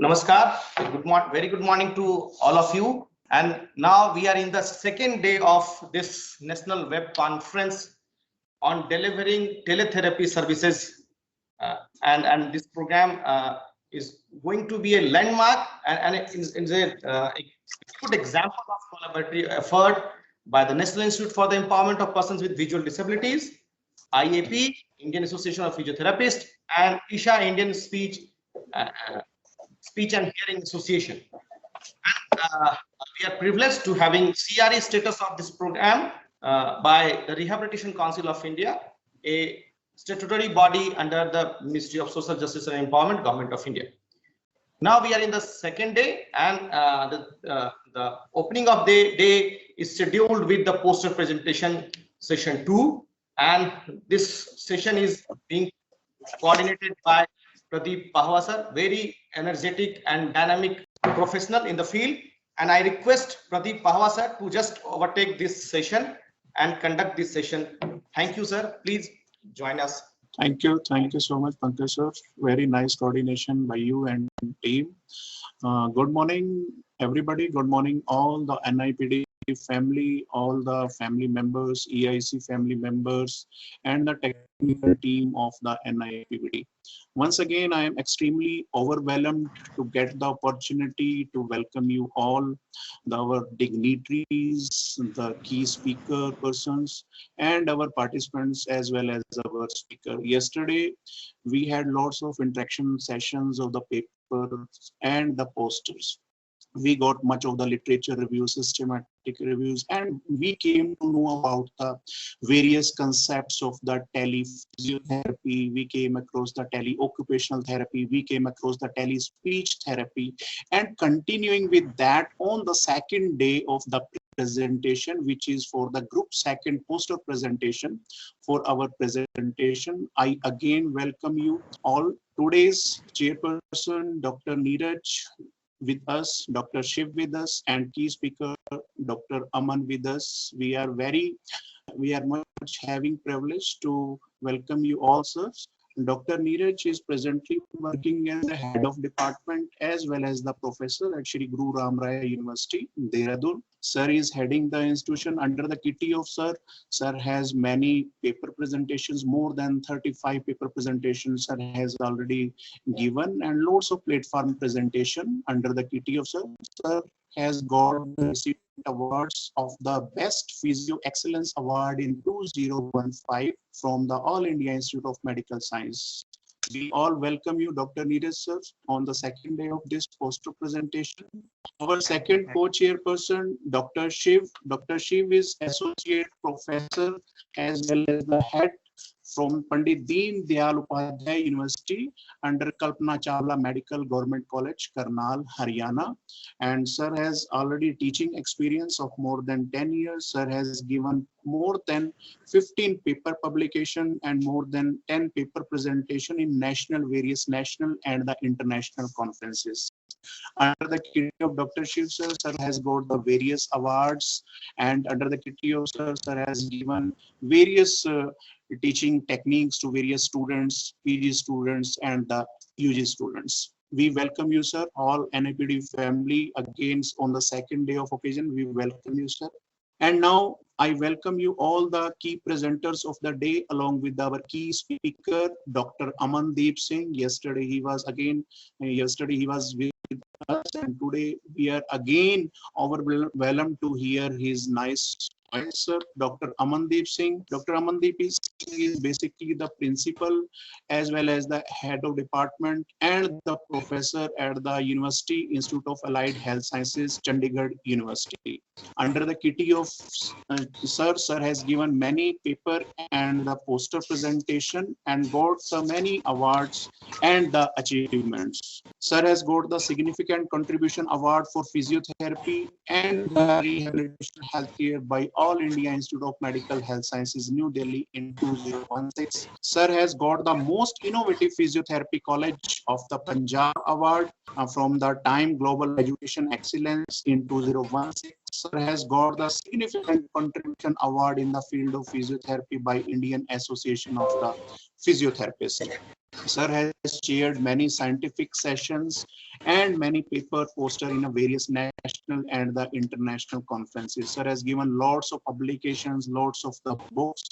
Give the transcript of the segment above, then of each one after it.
Namaskar. Very good morning to all of you. And now we are in the second day of this national web conference on delivering teletherapy services. And this program is going to be a landmark and it is a good example of collaborative effort by the National Institute for the Empowerment of Persons with Visual Disabilities, IAP, Indian Association of Physiotherapists, and Isha Indian uh, Speech and Hearing Association. And we are privileged to having CRE status of this program by the Rehabilitation Council of India, a statutory body under the Ministry of Social Justice and Empowerment, Government of India. Now we are in the second day, and the opening of the day is scheduled with the poster presentation session 2, and this session is being coordinated by Pradeep Pahwa sir, very energetic and dynamic professional in the field. And I request Pradeep Pahwa sir to just overtake this session and conduct this session. Thank you, sir. Please join us. Thank you so much, Pankaj sir. Very nice coordination by you and team. Good morning, everybody. Good morning, all the NIPD family, all the family members, EIC family members, and the technical team of the NIPD. Once again, I am extremely overwhelmed to get the opportunity to welcome you all, our dignitaries, the key speaker persons, and our participants as well as our speaker. Yesterday, we had lots of interaction sessions of the papers and the posters. We got much of the literature reviews, systematic reviews, and we came to know about the various concepts of the telephysiotherapy. We came across the tele-occupational therapy. We came across the tele-speech therapy. And continuing with that, on the second day of the presentation, which is for the group second poster presentation for our presentation, I again welcome you all. Today's chairperson, Dr. Neeraj, with us, Dr. Shiv with us, and key speaker Dr. Aman with us. We are much having privilege to welcome you all, sir. Dr. Neeraj is presently working as the head of department as well as the professor at Shri Guru Ram Raya University, Dehradun. Sir is heading the institution under the kitty of sir. Sir has many paper presentations, more than 35 paper presentations sir has already given, and lots of platform presentation under the kitty of sir. Sir has got received awards of the Best Physio Excellence Award in 2015 from the All India Institute of Medical Science. We all welcome you, Dr. Neeraj sir, on the second day of this poster presentation. Our second co-chairperson, Dr. Shiv. Dr. Shiv is associate professor as well as the head from Pandit Deen Dayal Upadhyay University under Kalpana Chawla Medical Government College, Karnal, Haryana. And sir has already teaching experience of more than 10 years. Sir has given more than 15 paper publication and more than 10 paper presentation in various national and the international conferences. Under the kitty of Dr. Shiv sir, sir has got the various awards, and under the kitty of sir, sir has given various teaching techniques to various students, PG students, and the UG students. We welcome you, sir, all NIPD family. Again, on the second day of occasion, we welcome you, sir. And now I welcome you all the key presenters of the day along with our key speaker, Dr. Amandeep Singh. Yesterday he was with us, and today we are again overwhelmed to hear his nice voice, sir. Dr. Amandeep Singh. Dr. Amandeep Singh is basically the principal as well as the head of department and the professor at the University Institute of Allied Health Sciences, Chandigarh University. Under the kitty of sir has given many paper and the poster presentation and got so many awards and the achievements. Sir has got the significant contribution award for physiotherapy and the rehabilitation healthcare by All India Institute of Medical Health Sciences, New Delhi in 2016. Sir has got the most innovative physiotherapy college of the Punjab award from the Time Global Education Excellence in 2016. Sir has got the significant contribution award in the field of physiotherapy by Indian Association of the Physiotherapists. Sir has chaired many scientific sessions and many paper poster in a various national and the international conferences. Sir has given lots of publications, lots of the books.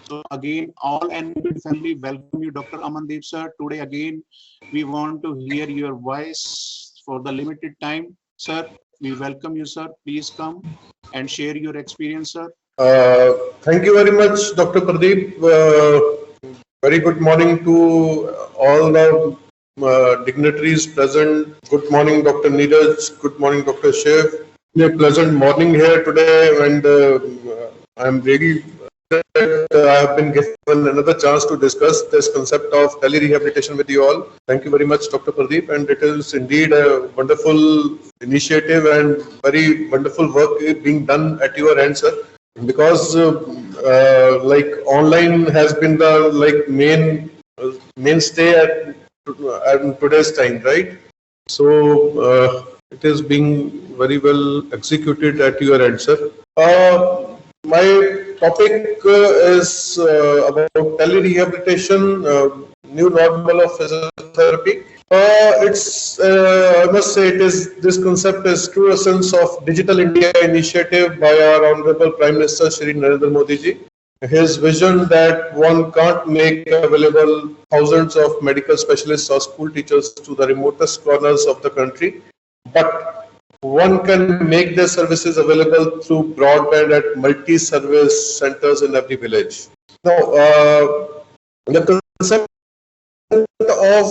So again, all NPD family welcome you, Dr. Amandeep sir. Today again, we want to hear your voice for the limited time. Sir, we welcome you, sir. Please come and share your experience, sir. Thank you very much, Dr. Pradeep. Very good morning to all the dignitaries present. Good morning, Dr. Neeraj. Good morning, Dr. Shiv. A pleasant morning here today, and I'm really I have been given another chance to discuss this concept of tele-rehabilitation with you all. Thank you very much, Dr. Pradeep, and it is indeed a wonderful initiative and very wonderful work being done at your end, sir. Because like online has been the mainstay at today's time, right? So it is being very well executed at your end, sir. My topic is about tele-rehabilitation, new normal of physiotherapy. I must say, this concept is true essence of Digital India initiative by our Honorable Prime Minister Shri Narendra Modi ji. His vision that one can't make available thousands of medical specialists or school teachers to the remotest corners of the country, but one can make their services available through broadband at multi-service centers in every village. Now, the concept of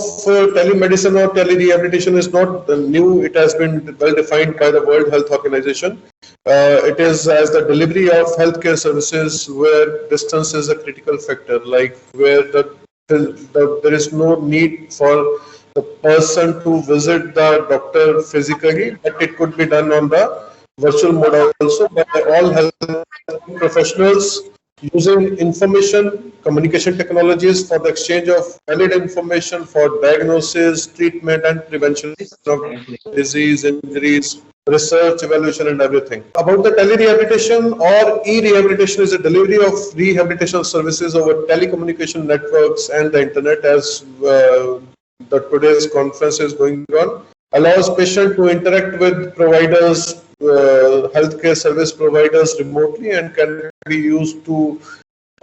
telemedicine or tele-rehabilitation is not new. It has been well defined by the World Health Organization. It is as the delivery of healthcare services where distance is a critical factor, like where there is no need for the person to visit the doctor physically, but it could be done on the virtual mode also by all health professionals using information communication technologies for the exchange of valid information for diagnosis, treatment and prevention of disease, injuries, research, evaluation and everything. About the tele-rehabilitation or e-rehabilitation is a delivery of rehabilitation services over telecommunication networks and the internet, as the today's conference is going on, allows patient to interact with providers, healthcare service providers remotely, and can be used to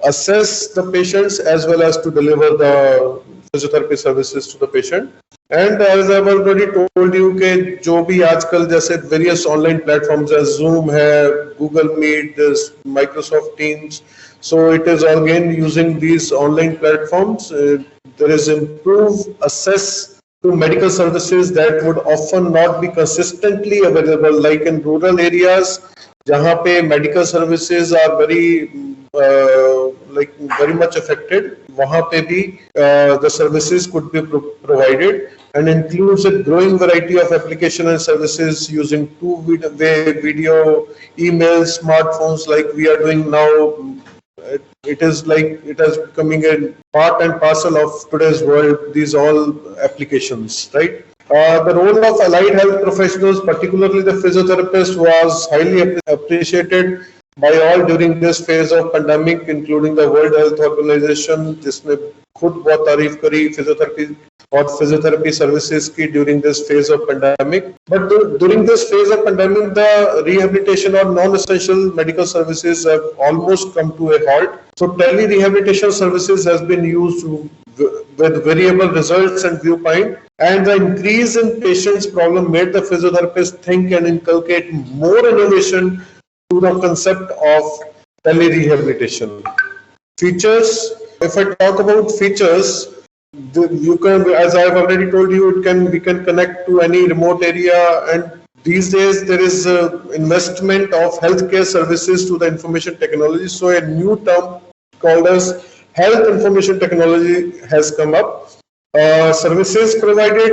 assess the patients as well as to deliver the physiotherapy services to the patient. And as I've already told you कि जो भी आजकल जैसे various online platforms है, Zoom है, Google Meet, there's Microsoft Teams. So it is again using these online platforms. There is improved access to medical services that would often not be consistently available, like in rural areas, जहाँ पे medical services are very much affected. वहाँ पे भी the services could be provided, and includes a growing variety of application and services using two-way video, emails, smartphones, like we are doing now. It is like it is becoming a part and parcel of today's world, these all applications, right? The role of allied health professionals, particularly the physiotherapist, was highly appreciated by all during this phase of pandemic, including the World Health Organization, जिसने खुद बहुत तारीफ करी physiotherapy और physiotherapy services की during this phase of pandemic. But during this phase of pandemic, the rehabilitation or non-essential medical services have almost come to a halt. So tele-rehabilitation services has been used with variable results and viewpoint, and the increase in patients' problem made the physiotherapist think and inculcate more innovation to the concept of tele-rehabilitation. Features, if I talk about features, you can, as I have already told you, we can connect to any remote area, and these days there is investment of healthcare services to the information technology. So a new term called as health information technology has come up. Services provided,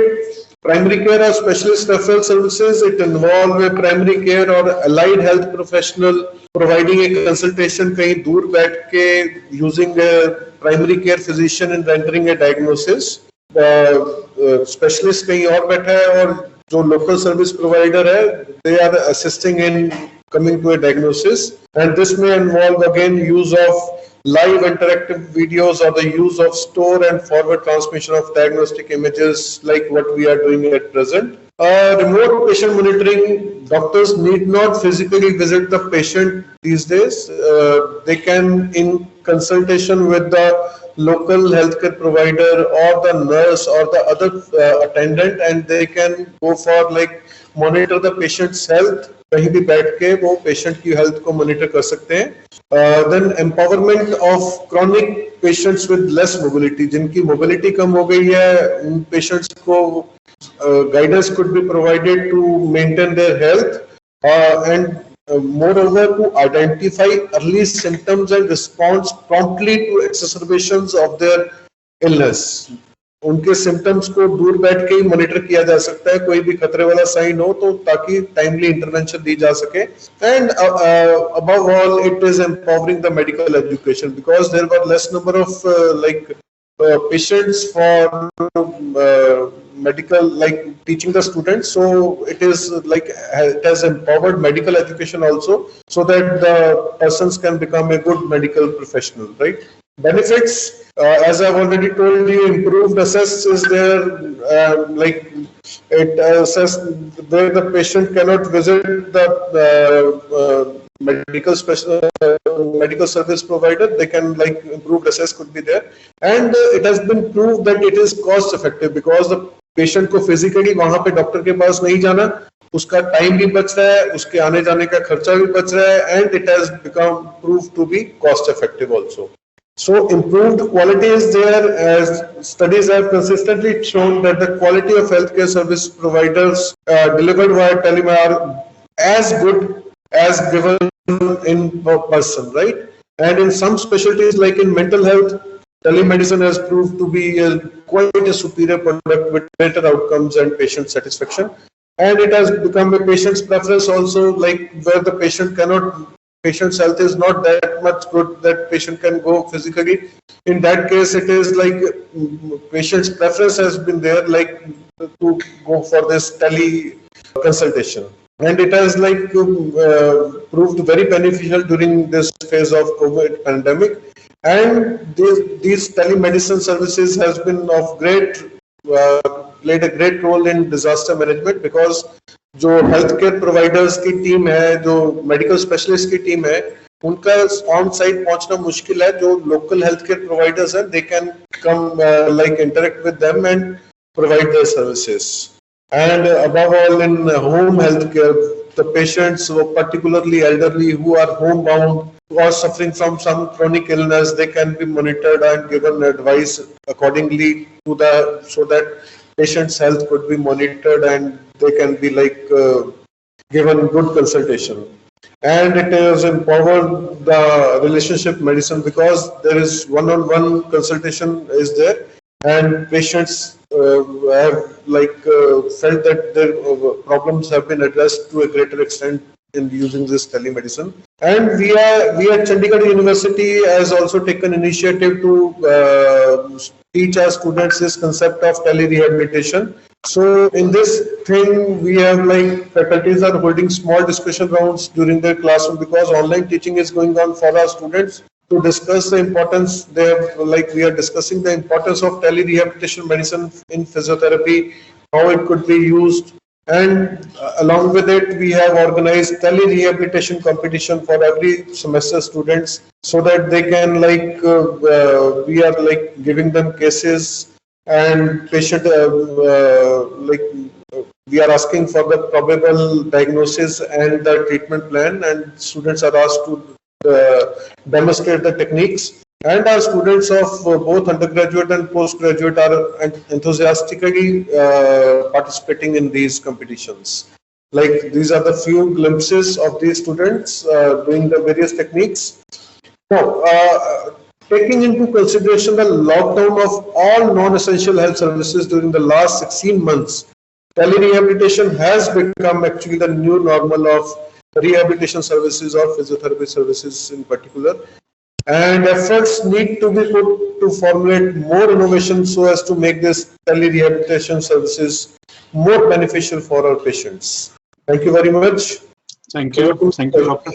primary care or specialist referral services. It involves a primary care or allied health professional providing a consultation कहीं दूर बैठ के using a primary care physician in rendering a diagnosis. Specialist कहीं और बैठा है और जो local service provider है, they are assisting in coming to a diagnosis, and this may involve again use of live interactive videos or the use of store and forward transmission of diagnostic images like what we are doing at present. Remote patient monitoring, doctors need not physically visit the patient these days. They can, in consultation with the local healthcare provider or the nurse or the other attendant, and they can go for like monitor the patient's health. कहीं भी बैठ के वो patient की health को monitor कर सकते हैं. Then empowerment of chronic patients with less mobility, जिनकी mobility कम हो गई है, उन patients को guidance could be provided to maintain their health and moreover to identify early symptoms and respond promptly to exacerbations of their illness. उनके symptoms को दूर बैठ के ही मॉनिटर किया जा सकता है, कोई भी खतरे वाला साइन हो तो ताकि टाइमली इंटरवेंशन दी जा सके. And above all it is empowering the medical education because there were less number of patients for medical, like teaching the students, so it is like it has empowered medical education also, so that the persons can become a good medical professional, right? Benefits, as I've already told you, improved access is there, like it assess where the patient cannot visit the medical service provider, they can like improved access could be there, and it has been proved that it is cost effective because the patient को physically वहाँ पे doctor के पास नहीं जाना, उसका time भी बच रहा है, उसके आने जाने का खर्चा भी बच रहा है, and it has become proved to be cost effective also. So improved quality is there, as studies have consistently shown that the quality of healthcare service providers delivered via telemedicine are as good as given in person, right? And in some specialties like in mental health, telemedicine has proved to be quite a superior product with better outcomes and patient satisfaction. And it has become a patient's preference also, like where the patient's health is not that much good that patient can go physically. In that case, it is like patient's preference has been there, like to go for this tele consultation. And it has like proved very beneficial during this phase of COVID pandemic. And these telemedicine services has been of great, played a great role in disaster management because जो healthcare providers की team है, जो medical specialist की team है, उनका on site पहुंचना मुश्किल है. जो local healthcare providers हैं, they can come like interact with them and provide their services. And above all, in home healthcare, the patients, particularly elderly who are homebound, who are suffering from some chronic illness, they can be monitored and given advice accordingly to the, so that patient's health could be monitored and they can be like given good consultation. And it has empowered the relationship medicine because there is one-on-one consultation is there, and patients have like felt that their problems have been addressed to a greater extent in using this telemedicine. And we at Chandigarh University has also taken initiative to teach our students this concept of tele-rehabilitation. So in this thing, we have like faculties are holding small discussion rounds during their classroom because online teaching is going on for our students, to discuss the importance. They have, like we are discussing the importance of tele-rehabilitation medicine in physiotherapy, how it could be used. And along with it, we have organized tele-rehabilitation competition for every semester students, so that they can like, we are like giving them cases and patient, like we are asking for the probable diagnosis and the treatment plan, and students are asked to demonstrate the techniques. And our students of both undergraduate and postgraduate are enthusiastically participating in these competitions. Like these are the few glimpses of these students doing the various techniques. Now, taking into consideration the lockdown of all non-essential health services during the last 16 months, tele-rehabilitation has become actually the new normal of rehabilitation services or physiotherapy services in particular. And efforts need to be put to formulate more innovation so as to make this tele-rehabilitation services more beneficial for our patients. Thank you very much. Thank you, doctor.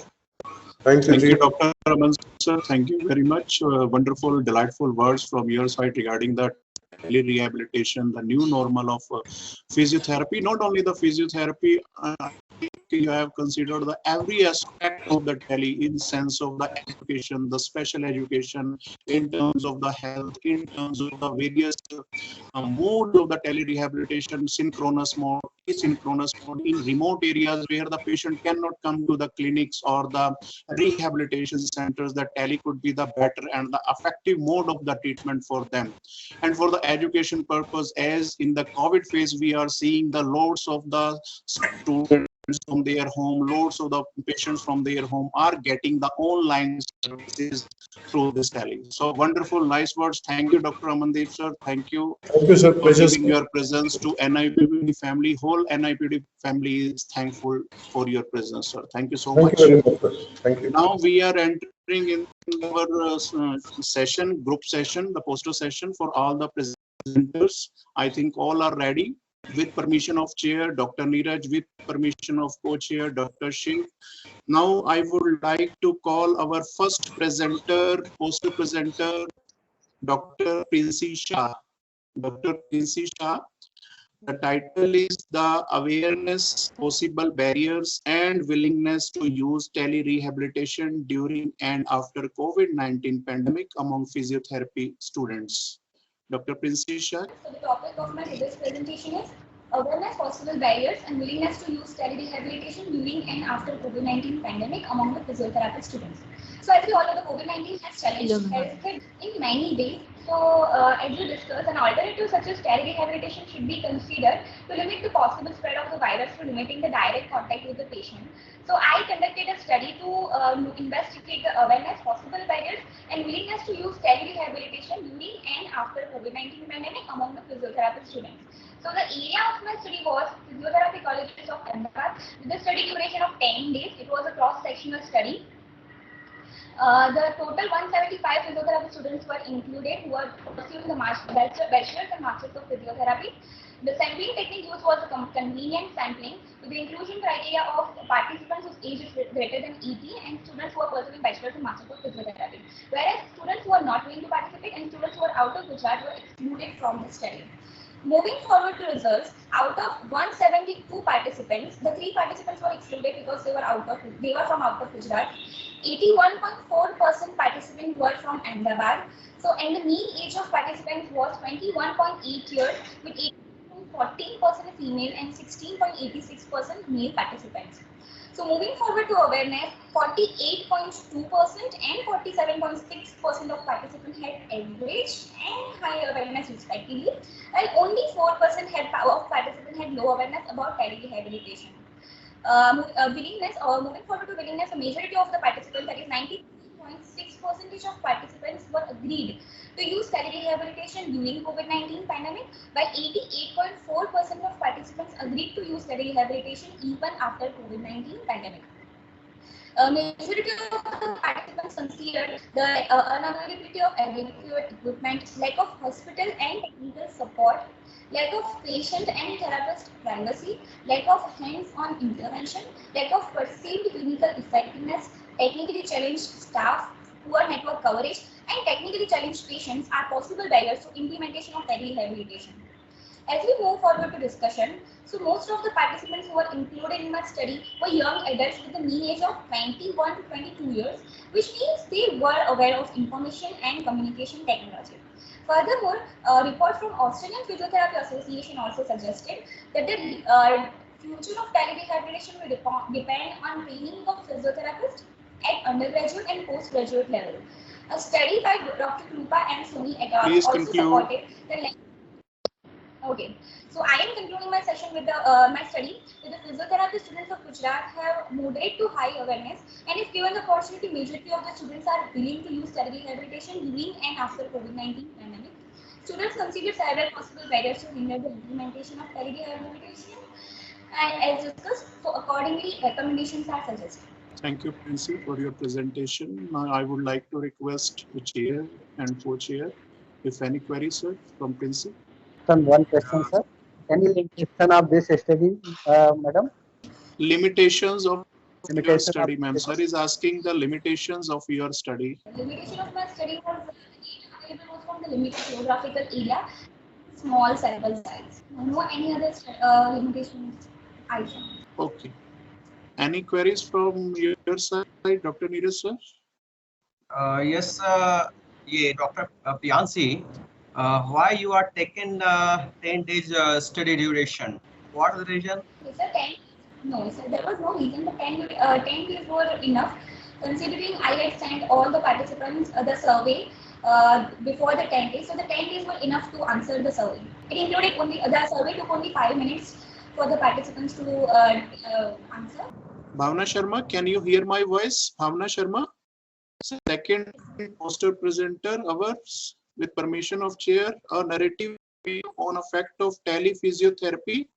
Thank you, Thank you, Ji. Dr. Raman sir. Thank you very much. Wonderful, delightful words from your side regarding the rehabilitation, the new normal of physiotherapy. Not only the physiotherapy, you have considered the every aspect of the tele in sense of the education, the special education, in terms of the health, in terms of the various modes of the tele rehabilitation, synchronous mode, asynchronous mode in remote areas where the patient cannot come to the clinics or the rehabilitation centers. The tele could be the better and the effective mode of the treatment for them. And for the education purpose, as in the COVID phase, we are seeing the loads of the students from their home, loads of the patients from their home are getting the online services through this tele. So wonderful, nice words. Thank you, Dr. Amandeep sir. Thank you Thank you, sir. for Pleasure. giving your presence to NIPD family. Whole NIPD family is thankful for your presence, sir. Thank you so Thank much. you very much, sir. Thank you. Now we are entering in our session, group session, the poster session for all the presenters. I think all are ready. With permission of chair, Dr. Neeraj, with permission of co-chair, Dr. Shiv. Now I would like to call our first presenter, poster presenter, Dr. Princey Shah. Dr. Princey Shah. The title is The Awareness, Possible Barriers and Willingness to Use Tele-Rehabilitation During and After COVID-19 Pandemic Among Physiotherapy Students. Dr. Princey Shah. So the topic of my today's presentation is awareness, possible barriers and willingness to use tele-rehabilitation during and after COVID-19 pandemic among the physiotherapy students. So as we all know, the COVID-19 has challenged healthcare in many ways. So as we discussed, an alternative such as tele-rehabilitation should be considered to limit the possible spread of the virus through limiting the direct contact with the patient. So I conducted a study to investigate the awareness, possible barriers and willingness to use tele-rehabilitation during and after COVID-19 pandemic among the physiotherapy students. So the area of my study was Physiotherapy Colleges of Ahmedabad with a study duration of 10 days. It was a cross-sectional study. The total 175 physiotherapy students were included who were pursuing the bachelor's and master's of physiotherapy. The sampling technique used was a convenient sampling with the inclusion criteria of participants whose age is greater than 80 and students who are pursuing bachelor's and master's of physiotherapy. Whereas students who are not willing to participate and students who are out of Gujarat were excluded from the study. Moving forward to results, out of 172 participants, the 3 participants were excluded because they were from out of Gujarat. 81.4% participants were from Ahmedabad. So, and the mean age of participants was 21.8 years, with 14% female and 16.86% male participants. So moving forward to awareness, 48.2% and 47.6% of participants had average and high awareness respectively, and only 4% of participants had low awareness about tele-rehabilitation. Moving forward to willingness, the majority of the participants, that is 93.6% of participants were agreed to use tele-rehabilitation during COVID-19 pandemic, while 88.4% of participants agreed to use tele-rehabilitation even after COVID-19 pandemic. Majority of the participants considered the unavailability of adequate equipment, lack of hospital and technical support, lack of patient and therapist privacy, lack of hands-on intervention, lack of perceived clinical effectiveness, technically challenged staff, poor network coverage, and technically challenged patients are possible barriers to implementation of tele-rehabilitation. As we move forward to discussion, so most of the participants who were included in my study were young adults with a mean age of 21 to 22 years, which means they were aware of information and communication technology. Furthermore, a report from Australian Physiotherapy Association also suggested that the future of tele-rehabilitation will depend on training of physiotherapists at undergraduate and postgraduate level. A study by Dr. Krupa and Soni et al. Please Also conclude. supported the. Okay, so I am concluding my session with my study with the physiotherapy students of Gujarat have moderate to high awareness, and if given the opportunity, majority of the students are willing to use tele-rehabilitation during and after COVID-19 pandemic. Students consider several possible barriers to hinder the implementation of tele-rehabilitation, and as discussed, so accordingly recommendations are suggested. Thank you, Princey, for your presentation. Now I would like to request the chair and co-chair, if any queries, sir, from Princey. One question, sir. Any limitation of this study, madam? Limitations of your Limitation study, of- ma'am. Sir is asking the limitations of your study. The limitation of my study was available was from the limited geographical area, small sample size. No any other limitations I found. Okay. Any queries from your side, Dr. Neeraj, sir? Yes, yeah, Dr. Piansi, why you are taking 10 days study duration? What is the reason? Yes, sir, 10. No, sir, there was no reason. The 10 days were enough, considering I had sent all the participants the survey before the 10 days. So the 10 days were enough to answer the survey. It included only, the survey took only 5 minutes for the participants to answer. Bhavna Sharma, can you hear my voice? Bhavna Sharma, second poster presenter, ours, with permission of chair, a narrative view on effect of telephysiotherapy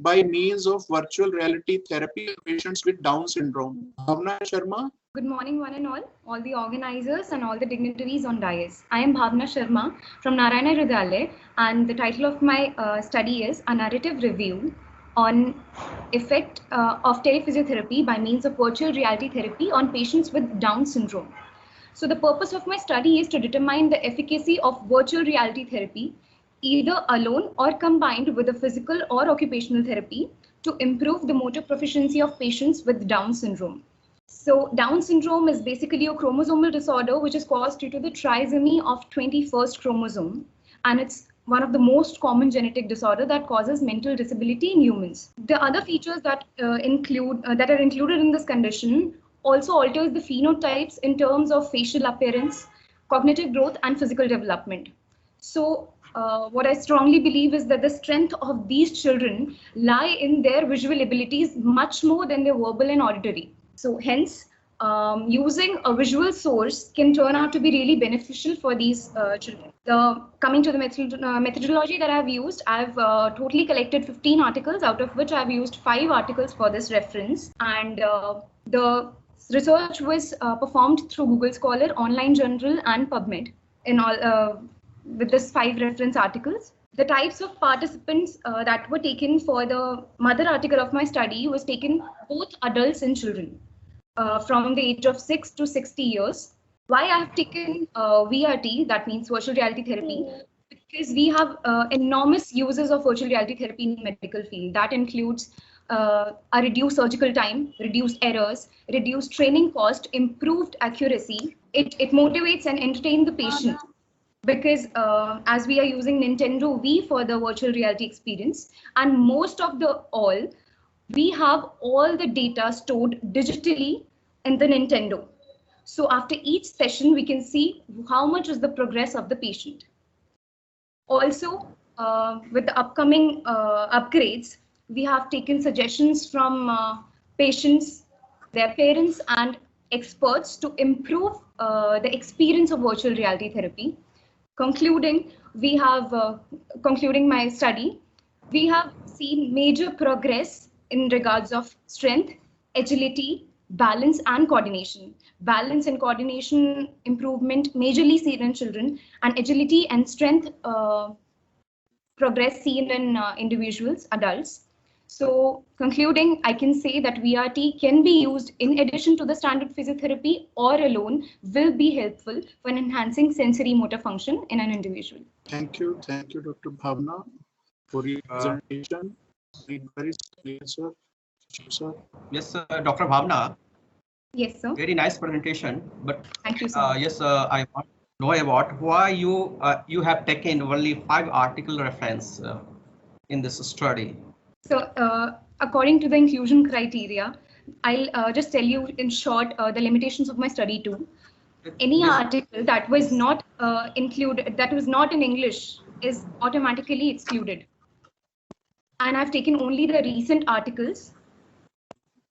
by means of virtual reality therapy in patients with Down syndrome. Bhavna Sharma. Good morning, one and all the organizers and all the dignitaries on dais. I am Bhavna Sharma from Narayana Hridayalaya, and the title of my study is A Narrative Review on Effect of Telephysiotherapy by means of virtual reality therapy on patients with Down syndrome. So the purpose of my study is to determine the efficacy of virtual reality therapy, either alone or combined with a physical or occupational therapy, to improve the motor proficiency of patients with Down syndrome. So Down syndrome is basically a chromosomal disorder which is caused due to the trisomy of 21st chromosome, and it's one of the most common genetic disorder that causes mental disability in humans. The other features that are included in this condition also alters the phenotypes in terms of facial appearance, cognitive growth, and physical development. So what I strongly believe is that the strength of these children lie in their visual abilities much more than their verbal and auditory. So hence, using a visual source can turn out to be really beneficial for these children. Coming to the methodology that I've used, I've totally collected 15 articles, out of which I've used 5 articles for this reference. And the research was performed through Google Scholar, Online Journal, and PubMed in all with this 5 reference articles. The types of participants that were taken for the mother article of my study was taken both adults and children from the age of 6 to 60 years. Why I have taken VRT, that means virtual reality therapy, because we have enormous uses of virtual reality therapy in the medical field. That includes a reduced surgical time, reduced errors, reduced training cost, improved accuracy. It motivates and entertains the patient. Because as we are using Nintendo Wii for the virtual reality experience, and most of we have all the data stored digitally in the Nintendo. So after each session, we can see how much is the progress of the patient. Also, with the upcoming upgrades, we have taken suggestions from patients, their parents, and experts to improve the experience of virtual reality therapy. Concluding my study, we have seen major progress in regards of strength, agility, balance, and coordination. Balance and coordination improvement majorly seen in children, and agility and strength progress seen in individuals, adults. So concluding, I can say that VRT can be used in addition to the standard physiotherapy or alone will be helpful for enhancing sensory motor function in an individual. Thank you, Dr. Bhavna, for your presentation. Very clear, sir. Yes, Dr. Bhavna. Yes, sir. Very nice presentation. But thank you, sir. Yes, I want to know about why you have taken only 5 article reference in this study. So according to the inclusion criteria, I'll just tell you in short the limitations of my study too. Any article that was not included, that was not in English, is automatically excluded. And I've taken only the recent articles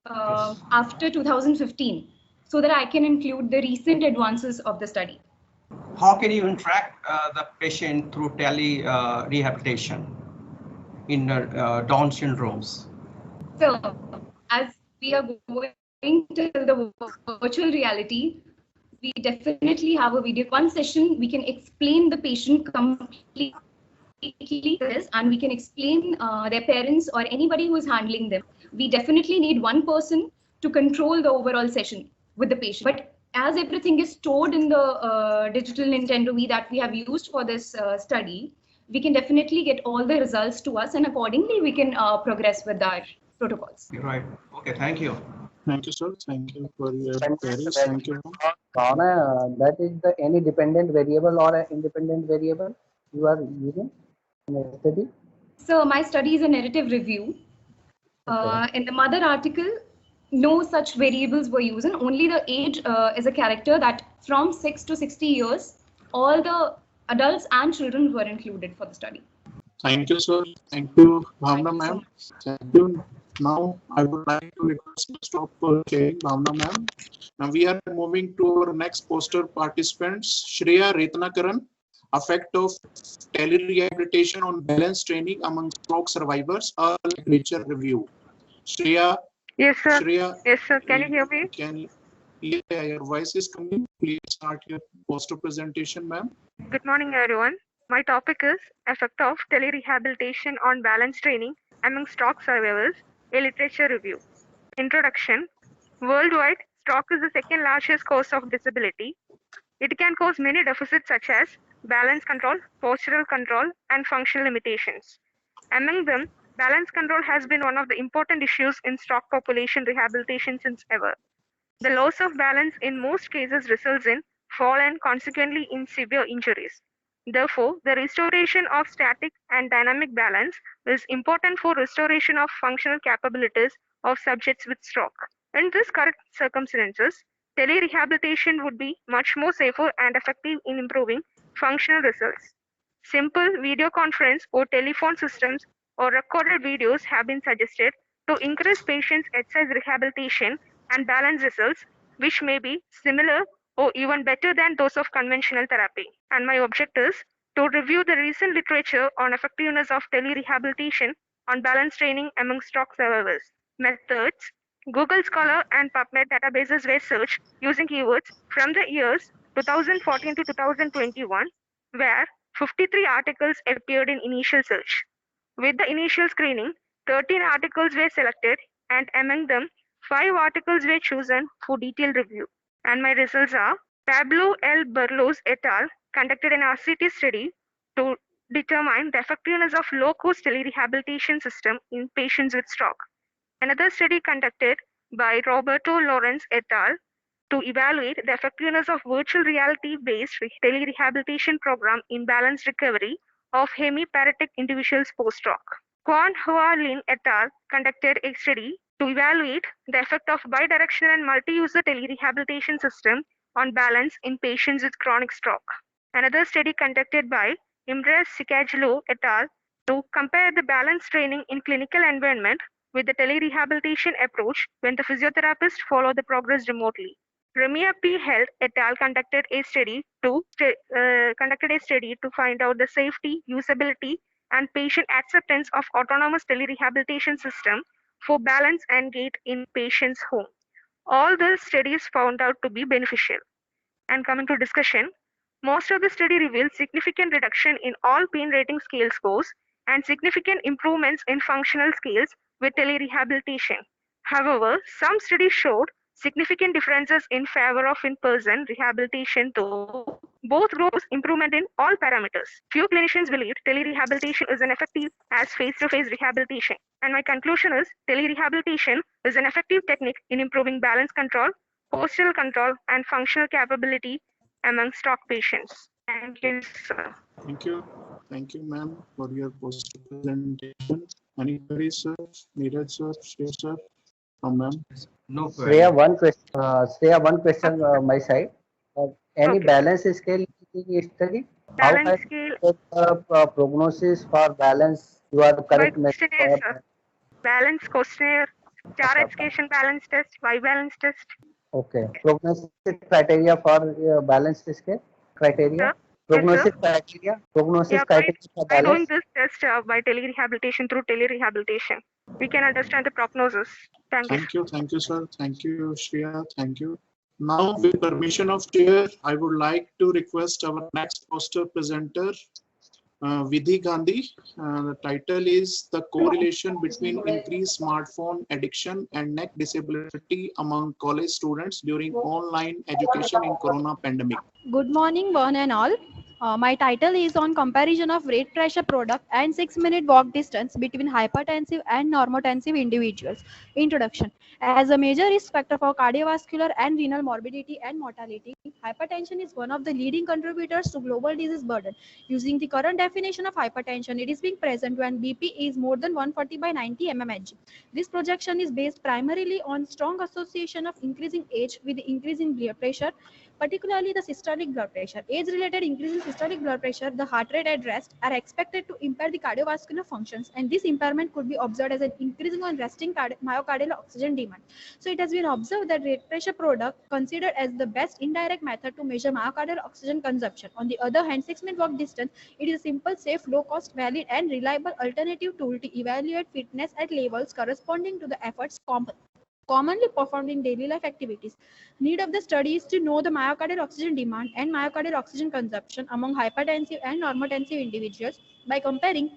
after 2015, so that I can include the recent advances of the study. How can you interact the patient through tele rehabilitation in Down syndromes? So, as we are going to the virtual reality, we definitely have a video. One session, we can explain the patient completely, and we can explain their parents or anybody who is handling them. We definitely need one person to control the overall session with the patient. But as everything is stored in the digital Nintendo Wii that we have used for this study, we can definitely get all the results to us, and accordingly we can progress with our protocols. Right. Okay. Thank you. Thank you, sir. Thank you for your queries. Thank you. Bhavna, that is the any dependent variable or an independent variable you are using in the study? So my study is a narrative review. In the mother article, no such variables were used, and only the age is a character that from 6 to 60 years, all the adults and children were included for the study. Thank you, sir. Thank you, Bhavna ma'am. Thank you. Now, I would like to request to stop sharing, Bhavna ma'am. Now, we are moving to our next poster participants, Shreya Retnakaran, effect of telerehabilitation on balance training among stroke survivors, a literature review. Shreya. Yes, sir. Shreya. Yes, sir. Can you hear me? Yeah, your voice is coming. Please start your poster presentation, ma'am. Good morning, everyone. My topic is effect of telerehabilitation on balance training among stroke survivors, a literature review. Introduction. Worldwide, stroke is the second largest cause of disability. It can cause many deficits such as balance control, postural control, and functional limitations. Among them, balance control has been one of the important issues in stroke population rehabilitation since ever. The loss of balance in most cases results in fall and consequently in severe injuries. Therefore, the restoration of static and dynamic balance is important for restoration of functional capabilities of subjects with stroke. In this current circumstances, telerehabilitation would be much more safer and effective in improving functional results. Simple video conference or telephone systems or recorded videos have been suggested to increase patients' exercise rehabilitation and balance results, which may be similar or even better than those of conventional therapy. And my objective is to review the recent literature on effectiveness of telerehabilitation on balance training among stroke survivors. Methods. Google Scholar and PubMed databases were searched using keywords from the years 2014 to 2021, where 53 articles appeared in initial search. With the initial screening, 13 articles were selected, and among them, 5 articles were chosen for detailed review. And my results are: Pablo L. Burlos et al. Conducted an RCT study to determine the effectiveness of low-cost telerehabilitation system in patients with stroke. Another study conducted by Roberto Lawrence et al. To evaluate the effectiveness of virtual reality-based telerehabilitation program in balance recovery of hemiparetic individuals post-stroke. Quan Hua Lin et al. Conducted a study to evaluate the effect of bidirectional and multi-user telerehabilitation system on balance in patients with chronic stroke. Another study conducted by Imre Sikajlo et al. To compare the balance training in clinical environment with the telerehabilitation approach when the physiotherapists follow the progress remotely. Ramia P. Health et al. Conducted a study to find out the safety, usability, and patient acceptance of autonomous telerehabilitation system for balance and gait in patients' home. All the studies found out to be beneficial. And coming to discussion, most of the study revealed significant reduction in all pain rating scale scores and significant improvements in functional scales with telerehabilitation. However, some studies showed significant differences in favor of in-person rehabilitation, though both groups improvement in all parameters. Few clinicians believe telerehabilitation is an effective as face-to-face rehabilitation. And my conclusion is telerehabilitation is an effective technique in improving balance control, postural control, and functional capability among stroke patients. Thank you, sir. Thank you. Thank you, ma'am, for your poster presentation. Any queries, sir? Neeraj, sir? Shreya, sir? Ma'am? No query. Shreya, one question my side. Any Okay. balance scale study? Balance How scale prognosis for balance? You are the by correct method questionnaire, for sir. Balance questionnaire, star education balance test, Y balance test. okay. Prognosis criteria for balance scale criteria. Sir? Yes, sir. Prognosis Yeah, criteria for by doing balance. this test by telerehabilitation through telerehabilitation, we can understand the prognosis. Thank you. Thank you. Thank you, sir. Thank you, Shreya. Thank you. Now, with permission of chair, I would like to request our next poster presenter, Vidhi Gandhi. The title is The Correlation Between Increased Smartphone Addiction and Neck Disability Among College Students During Online Education in Corona Pandemic. Good morning, one and all. My title is on comparison of rate pressure product and 6-minute walk distance between hypertensive and normotensive individuals. Introduction. As a major risk factor for cardiovascular and renal morbidity and mortality, hypertension is one of the leading contributors to global disease burden. Using the current definition of hypertension, it is being present when BP is more than 140 by 90 mmHg. This projection is based primarily on strong association of increasing age with the increase in blood pressure, particularly the systolic blood pressure. Age-related increase in systolic blood pressure, the heart rate at rest, are expected to impair the cardiovascular functions, and this impairment could be observed as an increasing on resting myocardial oxygen demand. So it has been observed that rate pressure product considered as the best indirect method to measure myocardial oxygen consumption. On the other hand, 6-minute walk distance, it is a simple, safe, low-cost, valid, and reliable alternative tool to evaluate fitness at levels corresponding to the efforts commonly performed in daily life activities. Need of the study is to know the myocardial oxygen demand and myocardial oxygen consumption among hypertensive and normotensive individuals by comparing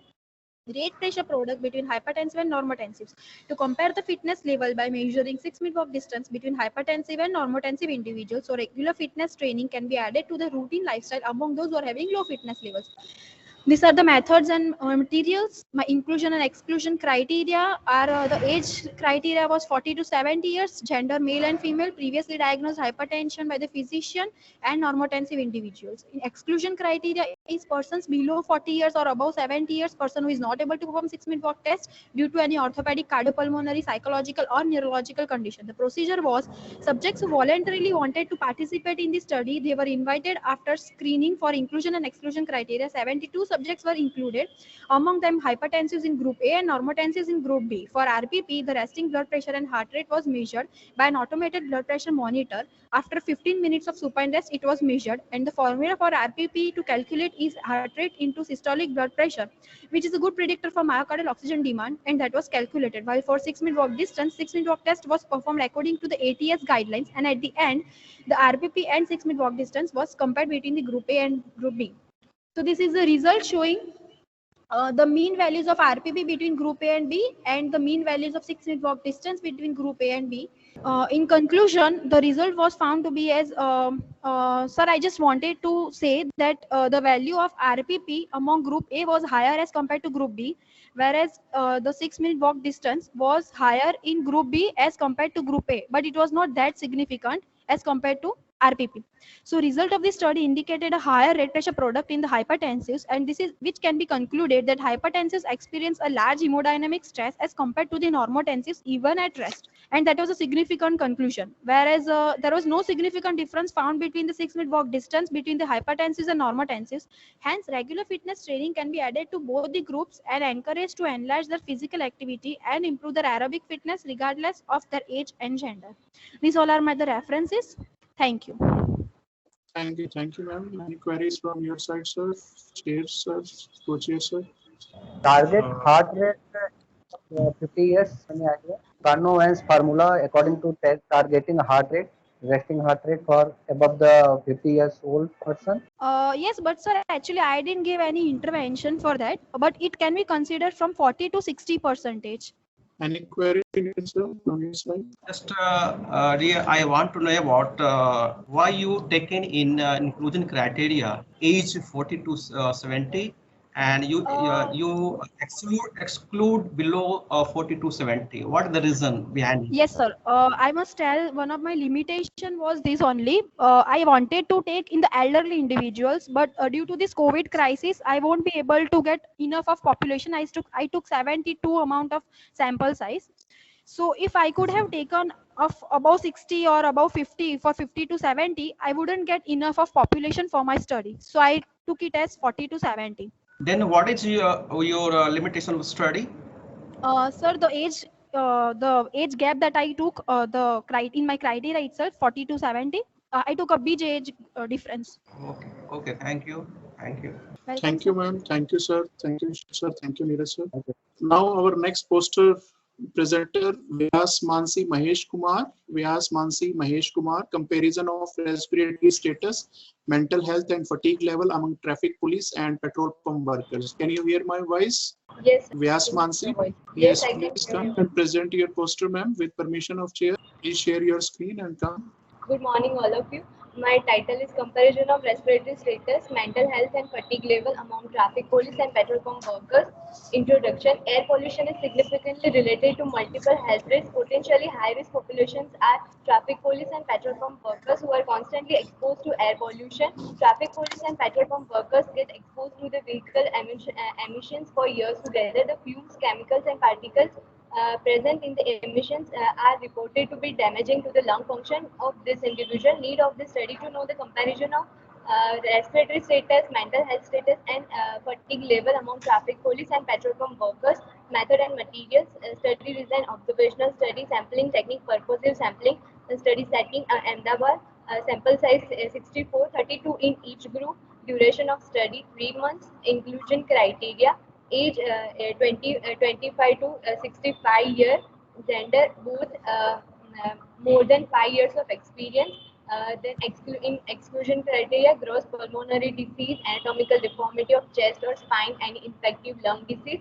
rate pressure product between hypertensive and normotensives. To compare the fitness level by measuring 6-minute walk distance between hypertensive and normotensive individuals, so regular fitness training can be added to the routine lifestyle among those who are having low fitness levels. These are the methods and materials. My inclusion and exclusion criteria are the age criteria was 40 to 70 years, gender male and female, previously diagnosed hypertension by the physician, and normotensive individuals. In exclusion criteria is persons below 40 years or above 70 years, person who is not able to perform 6-minute walk test due to any orthopedic, cardiopulmonary, psychological or neurological condition. The procedure was subjects who voluntarily wanted to participate in the study. They were invited after screening for inclusion and exclusion criteria. 72 subjects were included, among them hypertensives in group A and normotensives in group B. For RPP, the resting blood pressure and heart rate was measured by an automated blood pressure monitor. After 15 minutes of supine rest, it was measured, and the formula for RPP to calculate is heart rate into systolic blood pressure, which is a good predictor for myocardial oxygen demand, and that was calculated. While for 6-minute walk distance, 6-minute walk test was performed according to the ATS guidelines, and at the end, the RPP and 6-minute walk distance was compared between the group A and group B. So this is the result showing the mean values of RPP between group A and B and the mean values of 6-minute walk distance between group A and B. In conclusion, the result was found to be as, sir, I just wanted to say that the value of RPP among group A was higher as compared to group B, whereas the 6-minute walk distance was higher in group B as compared to group A, but it was not that significant as compared to RPP. So result of this study indicated a higher rate pressure product in the hypertensives, and this is which can be concluded that hypertensives experience a large hemodynamic stress as compared to the normotensives even at rest, and that was a significant conclusion. Whereas there was no significant difference found between the 6-minute walk distance between the hypertensives and normotensives. Hence, regular fitness training can be added to both the groups and encouraged to enlarge their physical activity and improve their aerobic fitness regardless of their age and gender. These all are my references. Thank you. Thank you, ma'am. Any queries from your side, sir? Chair, sir, co-chair, sir. Target heart rate 50 years. Any idea? Carnot Wentz formula according to targeting heart rate, resting heart rate for above the 50 years old person. Yes, but sir, actually I didn't give any intervention for that, but it can be considered from 40 to 60%. Any query, sir, from your side? Just I want to know about why you taken in inclusion criteria age 40 to 70, and you exclude below 40 to 70. What is the reason behind it? Yes, sir. I must tell one of my limitation was this only. I wanted to take in the elderly individuals, but due to this COVID crisis, I won't be able to get enough of population. I took 72 amount of sample size. So if I could have taken of above 60 or above 50 for 50 to 70, I wouldn't get enough of population for my study. So I took it as 40 to 70. Then what is your limitation of study? Sir, the age gap that I took in my criteria itself, 40 to 70, I took a big age difference. Okay, thank you. Welcome, Thank you, ma'am. Thank you, sir. Thank you, sir. Thank you, Neeraj, sir. Now our next poster presenter Vyas Mansi Mahesh Kumar. Vyas Mansi Mahesh Kumar, comparison of respiratory status, mental health and fatigue level among traffic police and petrol pump workers. Can you hear my voice? Yes. Vyas Mansi? Yes, Yes, I can please hear come you. and present your poster, ma'am, with permission of chair. Please share your screen and come. Good morning, all of you. My title is Comparison of Respiratory Status, Mental Health and Fatigue Level Among Traffic Police and Petrol Pump Workers. Introduction. Air pollution is significantly related to multiple health risks. Potentially high-risk populations are traffic police and petrol pump workers who are constantly exposed to air pollution. Traffic police and petrol pump workers get exposed to the vehicle emissions for years together. The fumes, chemicals and particles present in the emissions are reported to be damaging to the lung function of this individual. Need of this study to know the comparison of respiratory status, mental health status, and fatigue level among traffic police and petrol pump workers. Method and materials. Study is an observational study. Sampling technique, purposive sampling. Study setting Ahmedabad. Sample size 64, 32 in each group. Duration of study 3 months. Inclusion criteria. Age 25 to 65 year, gender both more than 5 years of experience. Then in exclusion criteria, gross pulmonary disease, anatomical deformity of chest or spine, any infective lung disease.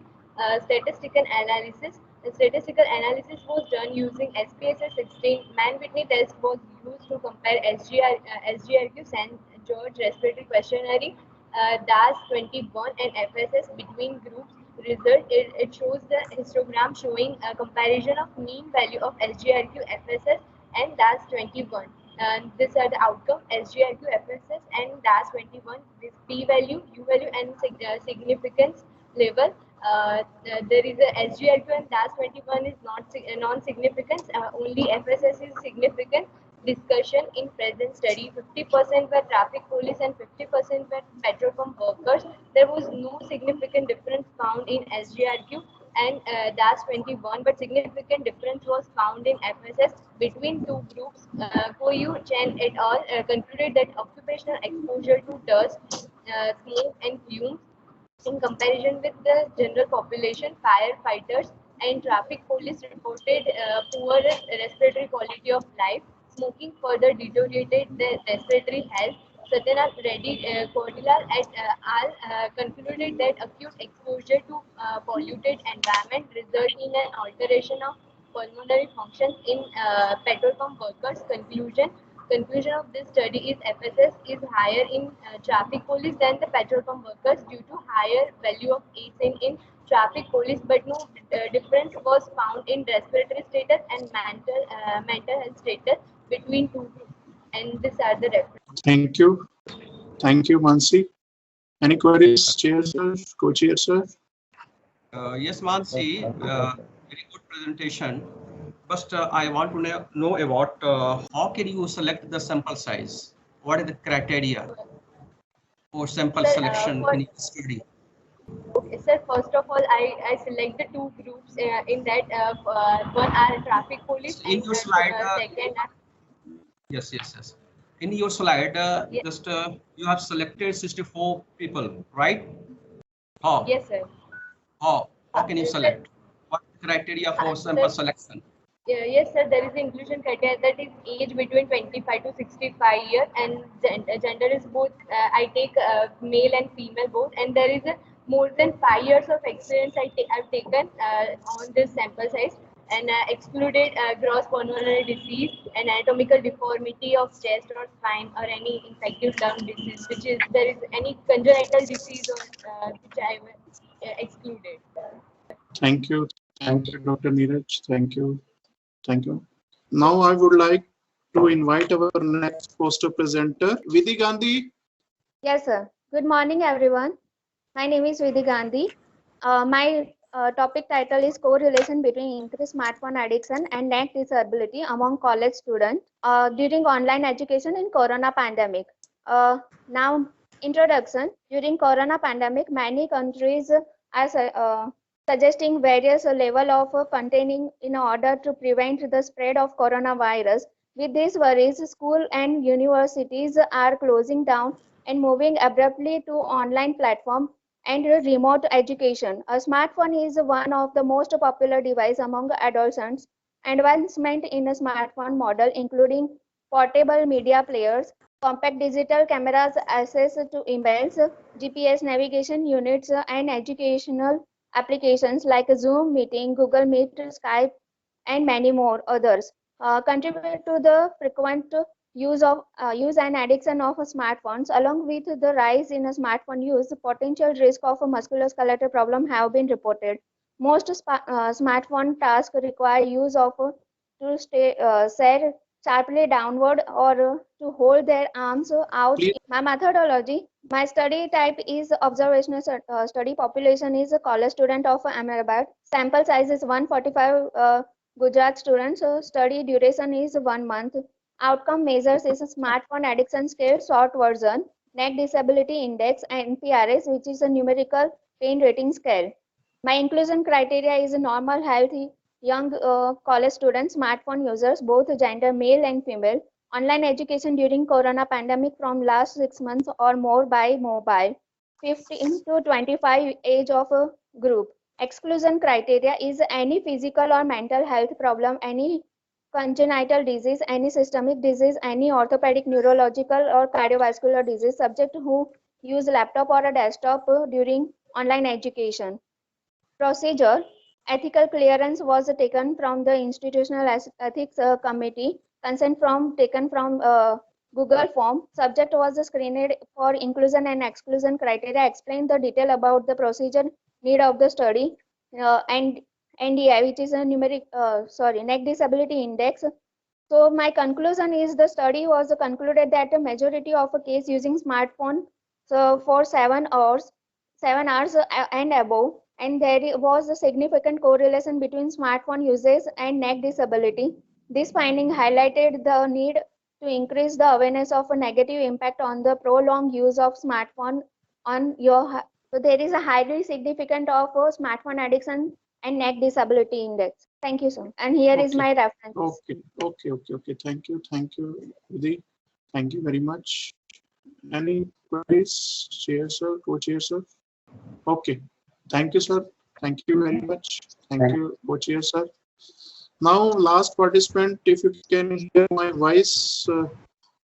Statistical analysis. The statistical analysis was done using SPSS 16. Man-Whitney test was used to compare SGRQ, St. George Respiratory Questionnaire, DAS 21 and FSS between groups. Result, it shows the histogram showing a comparison of mean value of SGRQ, FSS and DAS 21. And these are the outcome: SGRQ, FSS and DAS 21. This p value, u value and significance level. There is a SGRQ and DAS 21 is not non-significant. Only FSS is significant. Discussion in present study: 50% were traffic police and 50% were petrol pump workers. There was no significant difference found in SGRQ and DAS 21, but significant difference was found in FSS between two groups. Koyu, Chen et al. Concluded that occupational exposure to dust, smoke and fumes in comparison with the general population, firefighters and traffic police reported poor respiratory quality of life. Smoking further deteriorated their respiratory health. Satyanath Reddy, Kordilal et al. Concluded that acute exposure to polluted environment result in an alteration of pulmonary functions in petrol pump workers. Conclusion of this study is FSS is higher in traffic police than the petrol pump workers due to higher value of ASIN in traffic police, but no difference was found in respiratory status and mental health status between two groups. And these are the references. Thank you. Thank you, Mansi. Any queries, chair sir, co-chair sir? Yes, Mansi, very good presentation. First, I want to know about how can you select the sample size? What is the criteria for sample selection in your study? Okay, sir, first of all, I select the two groups in that one are traffic police In and your slide, second are yes. In your slide, Yes. just you have selected 64 people, right? How? yes, sir. How can you Yes, sir. select? What is the criteria for sample selection? Yes, sir. There is the inclusion criteria that is age between 25 to 65 years, and gender is both. I take male and female both, and there is a more than 5 years of experience I've taken on this sample size, and excluded gross pulmonary disease, anatomical deformity of chest or spine, or any infective lung disease, which is there is any congenital disease or which I excluded. Thank you. Thank you, Dr. Neeraj. Thank you. Thank you. Now I would like to invite our next poster presenter, Vidhi Gandhi. Yes, sir. Good morning, everyone. My name is Vidhi Gandhi. My topic title is Correlation between increased smartphone addiction and neck disability among college students during online education in Corona pandemic. Now, introduction. During Corona pandemic, many countries are suggesting various level of containing in order to prevent the spread of coronavirus. With these worries, school and universities are closing down and moving abruptly to online platform and remote education. A smartphone is one of the most popular devices among adolescents. Advancement in a smartphone model, including portable media players, compact digital cameras, access to emails, GPS navigation units, and educational applications like Zoom meeting, Google Meet, Skype, and many more others contribute to the frequent use and addiction of smartphones. Along with the rise in smartphone use, the potential risk of a musculoskeletal problem have been reported. Most smartphone tasks require use of to stare sharply downward or to hold their arms out. Please. My methodology, my study type is observational study. Population is a college student of Ahmedabad. Sample size is 145 Gujarat students. Study duration is 1 month. Outcome measures is a smartphone addiction scale short version, neck disability index, and NPRS, which is a numerical pain rating scale. My inclusion criteria is normal, healthy, young college students, smartphone users, both gender, male and female. Online education during corona pandemic from last 6 months or more by mobile. 15 to 25 age of a group. Exclusion criteria is any physical or mental health problem, any congenital disease, any systemic disease, any orthopedic, neurological or cardiovascular disease, subject who use laptop or a desktop during online education. Procedure, ethical clearance was taken from the institutional ethics committee, consent taken from Google form. Subject was screened for inclusion and exclusion criteria, explained the detail about the procedure need of the study, and NDI, which is a neck disability index. So my conclusion is the study was concluded that a majority of a case using smartphone for 7 hours and above, and there was a significant correlation between smartphone usage and neck disability. This finding highlighted the need to increase the awareness of a negative impact on the prolonged use of smartphone on your. So there is a highly significant of smartphone addiction and neck disability index. Thank you, sir. And here is my reference. Okay. Thank you, Vidhi. Thank you very much. Any queries, chair sir, co-chair sir? Okay. Thank you, sir. Thank you very much. Thank you, co-chair sir. Now, last participant, if you can hear my voice,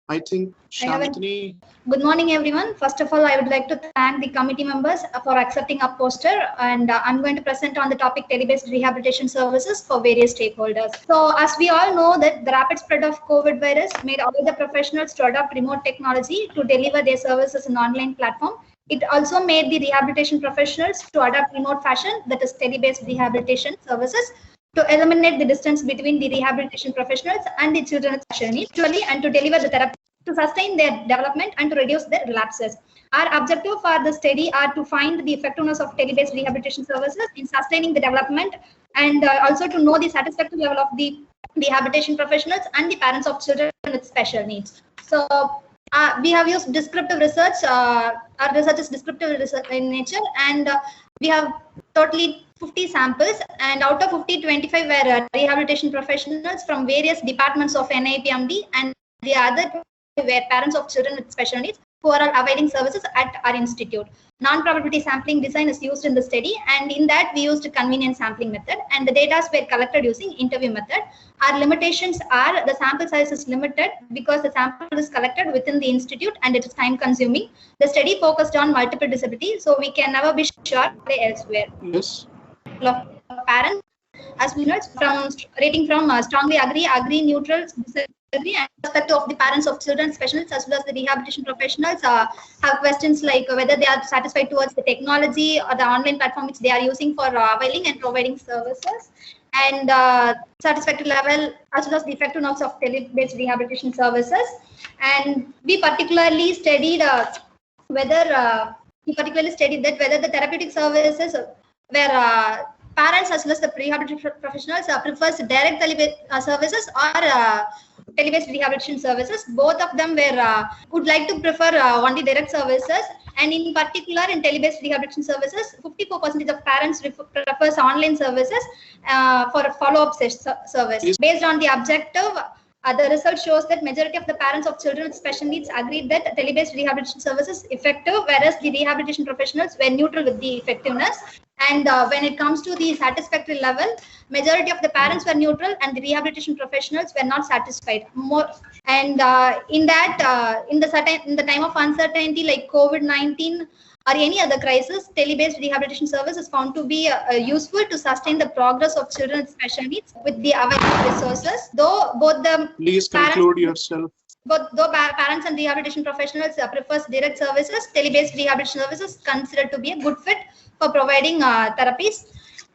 I think Shantini. Good morning, everyone. First of all, I would like to thank the committee members for accepting our poster, and I'm going to present on the topic tele-based rehabilitation services for various stakeholders. So, as we all know that the rapid spread of COVID virus made all the professionals to adopt remote technology to deliver their services in online platform. It also made the rehabilitation professionals to adopt remote fashion, that is tele-based rehabilitation services, to eliminate the distance between the rehabilitation professionals and the children with special needs, and to deliver the therapy to sustain their development and to reduce their relapses. Our objective for the study are to find the effectiveness of tele-based rehabilitation services in sustaining the development, and also to know the satisfactory level of the rehabilitation professionals and the parents of children with special needs. So we have used descriptive research. Our research is descriptive research in nature, and we have totally 50 samples, and out of 50, 25 were rehabilitation professionals from various departments of NIPMD, and the other were parents of children with special needs who are all availing services at our institute. Non-probability sampling design is used in the study, and in that we used a convenience sampling method, and the data were collected using interview method. Our limitations are the sample size is limited because the sample is collected within the institute and it is time consuming. The study focused on multiple disabilities, so we can never be sure they elsewhere. Yes. Parents, as we know, it's from rating from strongly agree, neutral, disagree, and perspective of the parents of children specialists as well as the rehabilitation professionals have questions like whether they are satisfied towards the technology or the online platform which they are using for availing and providing services, and satisfactory level as well as the effectiveness of tele-based rehabilitation services. And we particularly studied whether the therapeutic services where parents as well as the rehabilitation professionals prefers direct services or tele-based rehabilitation services. Both of them would like to prefer only direct services, and in particular in tele-based rehabilitation services, 54% of parents prefers online services for a follow-up service. Based on the objective, The result shows that majority of the parents of children with special needs agreed that tele-based rehabilitation service is effective, whereas the rehabilitation professionals were neutral with the effectiveness. And when it comes to the satisfactory level, majority of the parents were neutral and the rehabilitation professionals were not satisfied. More and in the time of uncertainty like COVID-19 or any other crisis, tele-based rehabilitation service is found to be useful to sustain the progress of children with special needs with the available resources. Though both the Please conclude yourself. parents and rehabilitation professionals prefers direct services, tele-based rehabilitation services considered to be a good fit for providing therapies.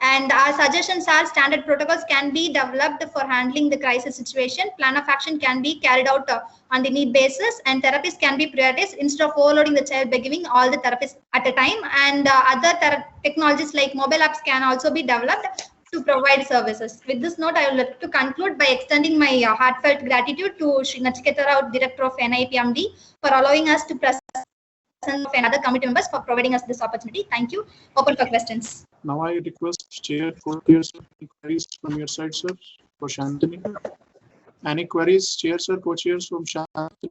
And our suggestions are standard protocols can be developed for handling the crisis situation. Plan of action can be carried out on the need basis, and therapies can be prioritized instead of overloading the child by giving all the therapies at a time. And other technologies like mobile apps can also be developed to provide services. With this note, I would like to conclude by extending my heartfelt gratitude to Sri Nachiketa Rao, Director of NIPMD, for allowing us to present and other committee members for providing us this opportunity. Thank you. Open for questions. Now I request Chair for queries from your side, sir, for Shantini. Any queries, Chair, sir, co-chairs from Shantini?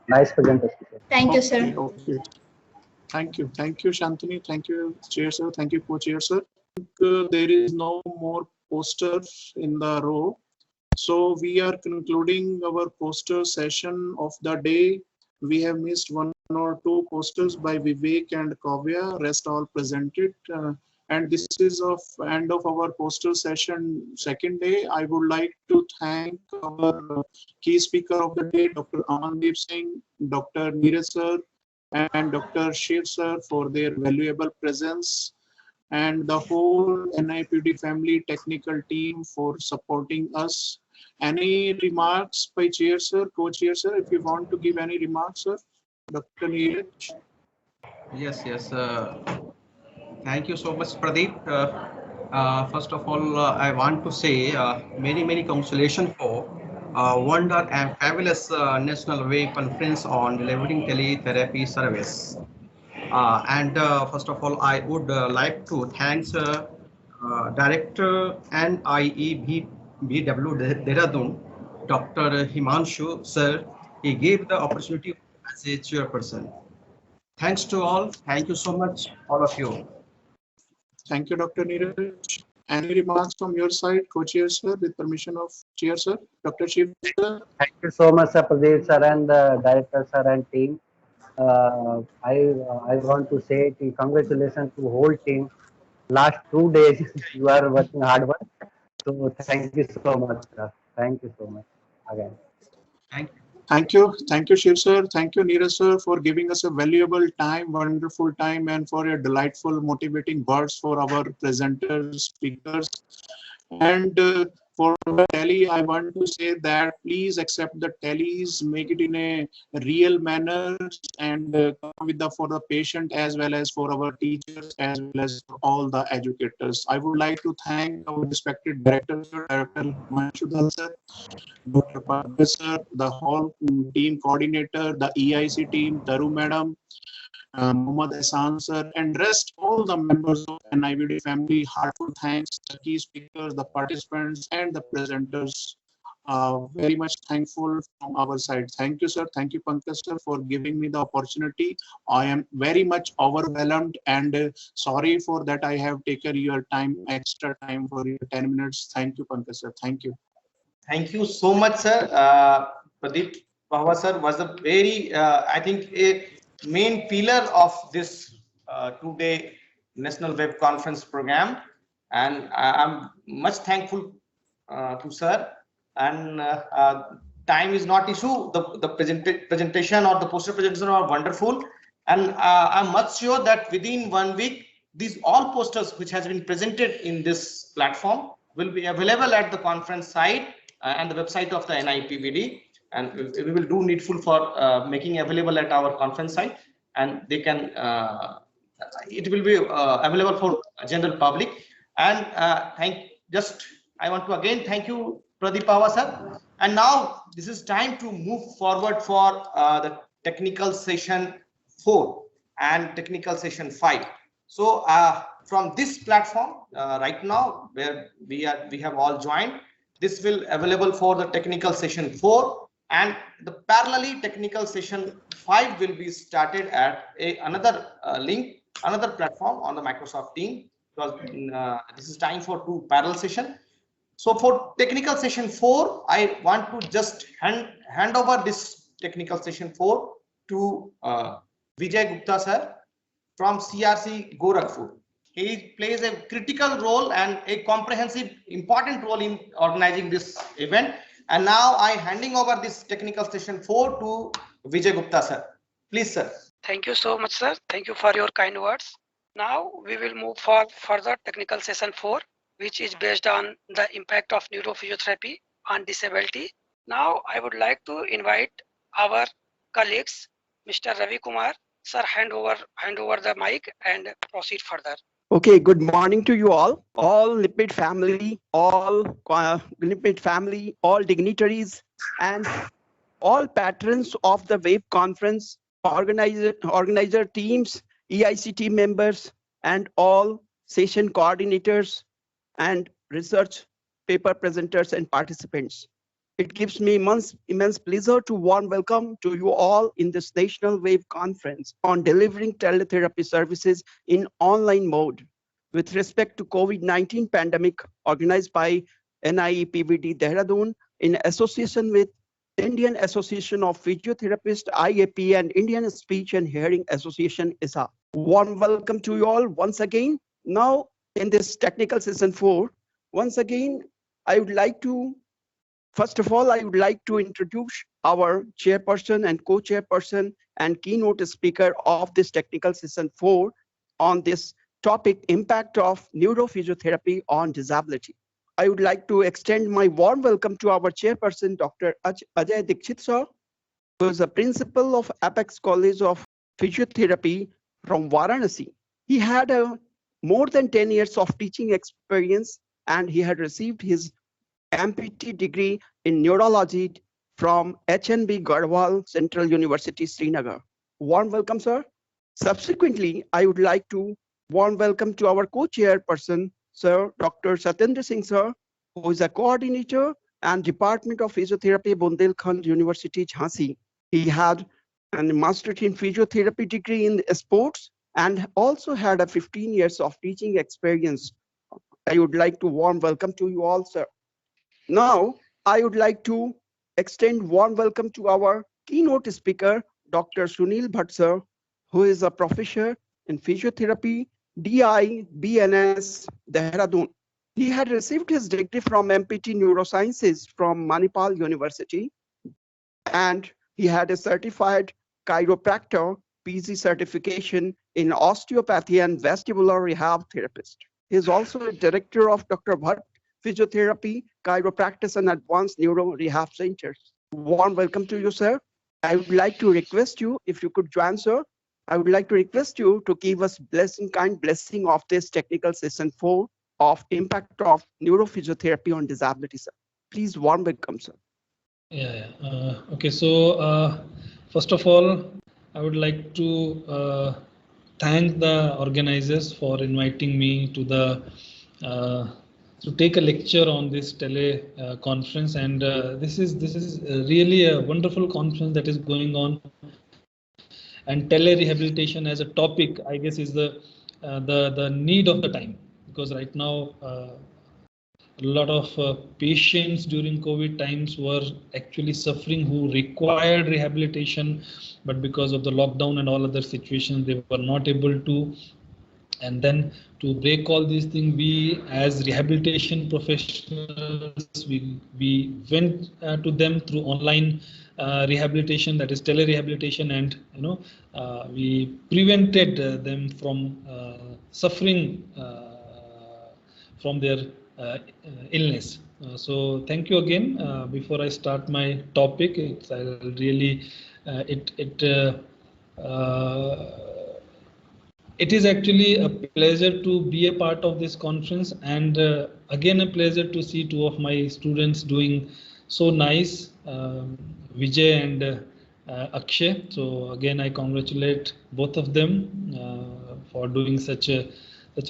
Nice presentation. Thank you, sir. Okay. Thank you, Shantini. Thank you, Chair, sir. Thank you, co-chair, sir. There is no more poster in the row, so we are concluding our poster session of the day. We have missed one or two posters by Vivek and Kavya, rest all presented. And this is of end of our poster session second day. I would like to thank our key speaker of the day, Dr. Amandeep Singh, Dr. Neeraj sir, and Dr. Shiv sir for their valuable presence, and the whole NIPD family technical team for supporting us. Any remarks by chair sir, co-chair sir, if you want to give any remarks, sir? Dr. Neeraj. Yes. Thank you so much, Pradeep. First of all, I want to say many congratulations for wonder and fabulous National Way Conference on delivering teletherapy service. First of all, I would like to thank Director NIE BW Dehradun, Dr. Himanshu sir. He gave the opportunity as a chairperson. Thanks to all. Thank you so much, all of you. Thank you, Dr. Neeraj. Any remarks from your side, co-chair sir, with permission of chair sir? Dr. Shiv sir. Thank you so much, sir, Pradeep sir, and the director sir and team. I want to say congratulations to whole team. Last 2 days you are working hard work. So thank you so much, sir. Thank you so much again. Thank you, Shiv sir. Thank you, Neeraj sir, for giving us a valuable time, wonderful time, and for your delightful, motivating words for our presenters, speakers. And for the tele, I want to say that please accept the teles, make it in a real manner, and come with for the patient as well as for our teachers as well as for all the educators. I would like to thank our respected director, Director Manshudhal sir, Dr. Parvez sir, the whole team coordinator, the EIC team, Taru madam, Muhammad Ehsan sir, and rest all the members of NIPD family. Heartfelt thanks, the key speakers, the participants, and the presenters. Very much thankful from our side. Thank you, sir. Thank you, Pankaj sir, for giving me the opportunity. I am very much overwhelmed and sorry for that. I have taken your time, extra time for your 10 minutes. Thank you, Pankaj sir. Thank you. Thank you so much, sir. Pradeep Pahwa sir was a very, I think, a main pillar of this 2-day National Web Conference program, and I'm much thankful to sir. And time is not issue. The presentation or the poster presentation are wonderful, and I'm much sure that within 1 week, these all posters which has been presented in this platform will be available at the conference site and the website of the NIPVD, and we will do needful for making available at our conference site, and they can it will be available for general public. And I want to again thank you, Pradeep Pahwa sir. And now this is time to move forward for the technical session 4 and technical session 5. So from this platform right now, where we have all joined, This will available for the technical session 4, and the parallelly technical session 5 will be started at another link, another platform on the Microsoft Teams, because this is time for 2 parallel session. So for technical session 4, I want to just hand over this technical session 4 to Vijay Gupta sir from CRC Gorakhpur. He plays a critical role and a comprehensive important role in organizing this event. And now I handing over this technical session 4 to Vijay Gupta sir. Please sir. Thank you so much sir. Thank you for your kind words. Now we will move for further technical session 4, which is based on the impact of neurophysiotherapy on disability. Now I would like to invite our colleagues, Mr. Ravi Kumar. Sir, hand over the mic and proceed further. Okay, good morning to you all lipid family, all dignitaries, and all patrons of the WAVE conference, organizer teams, EIC team members, and all session coordinators and research paper presenters and participants. It gives me immense pleasure to warm welcome to you all in this National WAVE conference on delivering teletherapy services in online mode with respect to COVID-19 pandemic, organized by NIEPVD Dehradun in association with Indian Association of Physiotherapists, IAP, and Indian Speech and Hearing Association, ISA. Warm welcome to you all once again. Now in this technical session 4, once again, first of all, I would like to introduce our chairperson and co-chairperson and keynote speaker of this technical session 4 on this topic, impact of neurophysiotherapy on disability. I would like to extend my warm welcome to our chairperson, Dr. Ajay Dikshit sir, who is a principal of Apex College of Physiotherapy from Varanasi. He had more than 10 years of teaching experience, and he had received his MPT degree in neurology from HNB Garhwal Central University, Srinagar. Warm welcome, sir. Subsequently, I would like to warm welcome to our co-chairperson, Sir Dr. Satyendra Singh, sir, who is a coordinator and Department of Physiotherapy, Bundelkhand University, Jhansi. He had a master's in physiotherapy degree in sports and also had a 15 years of teaching experience. I would like to warm welcome to you all, sir. Now, I would like to extend warm welcome to our keynote speaker, Dr. Sunil Bhatt, sir, who is a professor in physiotherapy, DI, BNS, Dehradun. He had received his degree from MPT Neurosciences from Manipal University, and he had a certified chiropractor PG certification in osteopathy and vestibular rehab therapist. He is also a director of Dr. Bhatt Physiotherapy, Chiropractic and Advanced Neuro Rehab Centers. Warm welcome to you, sir. I would like to request you, if you could join, sir, I would like to request you to give us kind blessing of this technical session 4 of impact of neurophysiotherapy on disability, sir. Please warm welcome, sir. Okay, so first of all, I would like to thank the organizers for inviting me to to take a lecture on this tele conference, and this is really a wonderful conference that is going on. And tele rehabilitation as a topic, I guess, is the need of the time, because right now a lot of patients during COVID times were actually suffering who required rehabilitation, but because of the lockdown and all other situations, they were not able to. And then to break all these things, we as rehabilitation professionals, we went to them through online rehabilitation, that is tele-rehabilitation, and we prevented them from suffering from their illness. So thank you again. Before I start my topic, it is actually a pleasure to be a part of this conference, and again a pleasure to see two of my students doing so nice, Vijay and Akshay. So again, I congratulate both of them for doing such a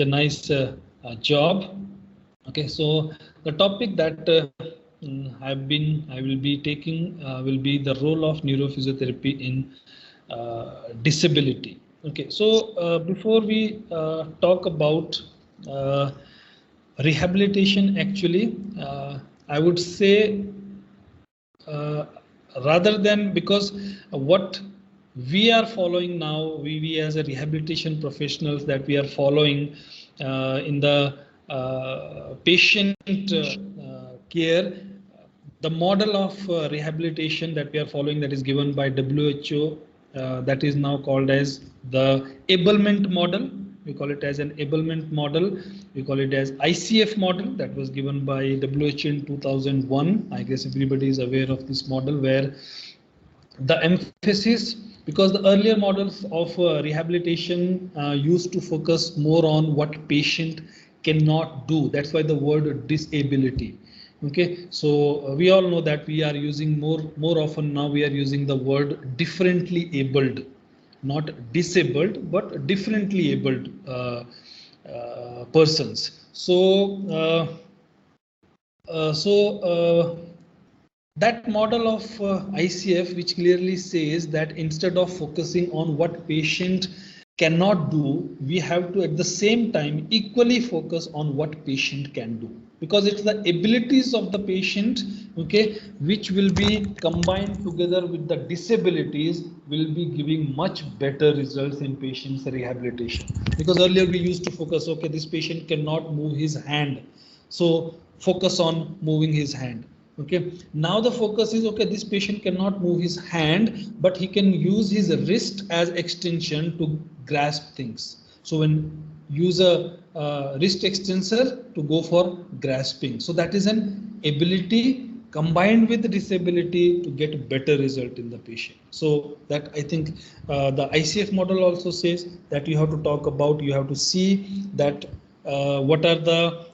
nice job. Okay, so the topic that I will be taking will be the role of neurophysiotherapy in disability. Okay, so before we talk about rehabilitation, actually, I would say rather than, because what we are following now, we as a rehabilitation professionals, that we are following in the patient care, the model of rehabilitation that we are following, that is given by WHO, that is now called as the ablement model. We call it as an ablement model. We call it as ICF model, that was given by WHO in 2001. I guess everybody is aware of this model, where the emphasis, because the earlier models of rehabilitation used to focus more on what patient cannot do. That's why the word disability. Okay, so we all know that we are using more often now, we are using the word differently abled, not disabled, but differently abled persons. So that model of ICF, which clearly says that instead of focusing on what patient cannot do, we have to at the same time equally focus on what patient can do, because it's the abilities of the patient, okay, which will be combined together with the disabilities, will be giving much better results in patient's rehabilitation. Because earlier we used to focus, okay, this patient cannot move his hand, so focus on moving his hand. Okay, now the focus is, okay, this patient cannot move his hand, but he can use his wrist as extension to grasp things. So when use a wrist extensor to go for grasping. So that is an ability combined with disability to get a better result in the patient. So that, I think the ICF model also says that you have to talk about, you have to see that what are the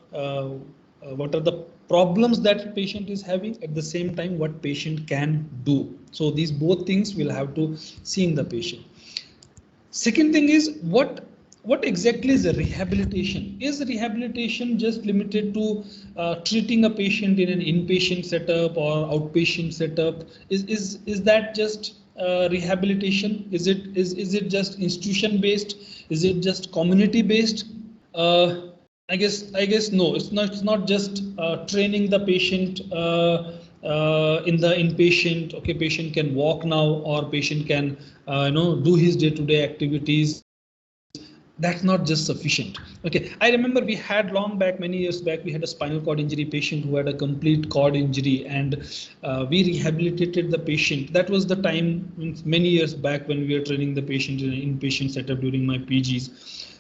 problems that patient is having, at the same time what patient can do. So these both things we'll have to see in the patient. Second thing is, what exactly is a rehabilitation? Is rehabilitation just limited to treating a patient in an inpatient setup or outpatient setup? Is that just rehabilitation? Is it just institution based? Is it just community based? I guess no. It's not just training the patient in the inpatient. Okay, patient can walk now, or patient can do his day-to-day activities. That's not just sufficient. Okay, I remember we had many years back, we had a spinal cord injury patient who had a complete cord injury, and we rehabilitated the patient. That was the time many years back when we were training the patient in an inpatient setup during my PGs.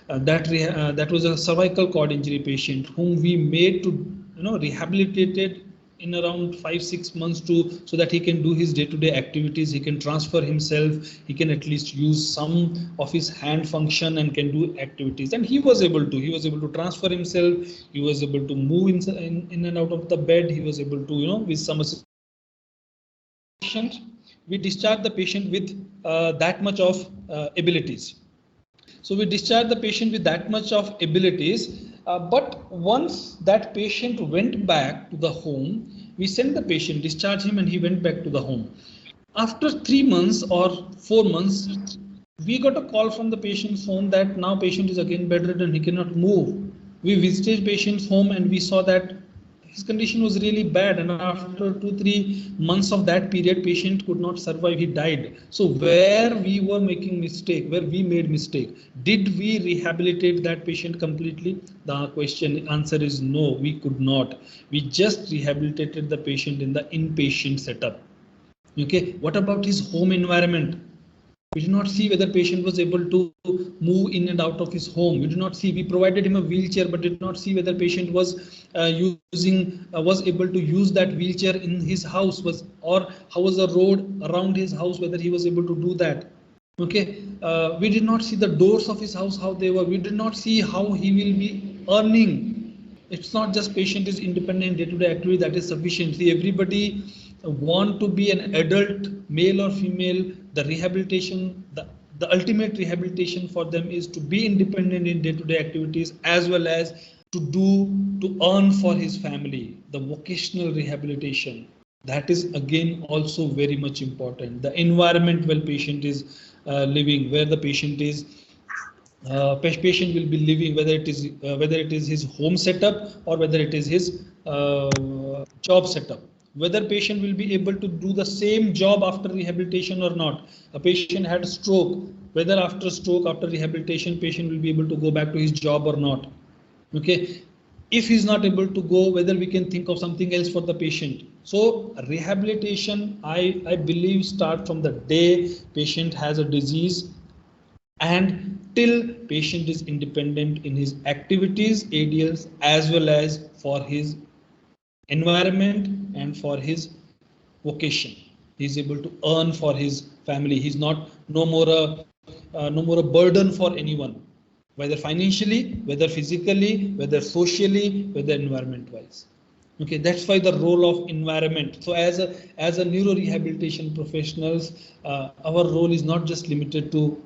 That was a cervical cord injury patient whom we made to rehabilitated in around 5-6 months so that he can do his day-to-day activities. He can transfer himself. He can at least use some of his hand function and can do activities. And he was able to transfer himself. He was able to move in and out of the bed. He was able to with some assistance. We discharged the patient with that much of abilities. So we discharged the patient with that much of abilities, but once that patient went back to the home, we sent the patient, discharged him, and he went back to the home. After 3 months or 4 months, we got a call from the patient's home that now patient is again bedridden, he cannot move. We visited patient's home and we saw that his condition was really bad, and after 2-3 months of that period, patient could not survive, he died. So where we were making mistake, where we made mistake, did we rehabilitate that patient completely? The answer is no, we could not. We just rehabilitated the patient in the inpatient setup. Okay, what about his home environment? We did not see whether patient was able to move in and out of his home. We did not see. We provided him a wheelchair, but did not see whether patient was was able to use that wheelchair in his house, or how was the road around his house, whether he was able to do that. Okay, we did not see the doors of his house, how they were. We did not see how he will be earning. It's not just patient is independent day-to-day activity that is sufficient. See, everybody want to be an adult, male or female. The rehabilitation, the ultimate rehabilitation for them is to be independent in day-to-day activities, as well as to earn for his family. the vocational rehabilitation, that is again also very much important. The environment where patient is living, where the patient is patient will be living, whether it is his home setup or whether it is his job setup, whether patient will be able to do the same job after rehabilitation or not. A patient had a stroke, whether after stroke, after rehabilitation, patient will be able to go back to his job or not. Okay, if he's not able to go, whether we can think of something else for the patient. So rehabilitation, I believe, start from the day patient has a disease and till patient is independent in his activities, ADLs, as well as for his environment and for his vocation. He is able to earn for his family. He's not no more a burden for anyone, whether financially, whether physically, whether socially, whether environment wise. Okay, that's why the role of environment. So as a neuro rehabilitation professionals, our role is not just limited to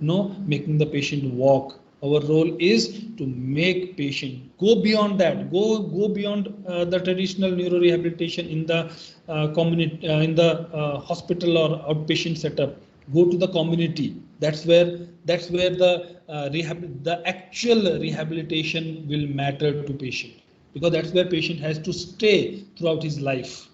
making the patient walk. Our role is to make patient go beyond that, go beyond the traditional neuro rehabilitation in the community, in the hospital or outpatient setup. Go to the community. That's where the actual rehabilitation will matter to patient, because that's where patient has to stay throughout his life.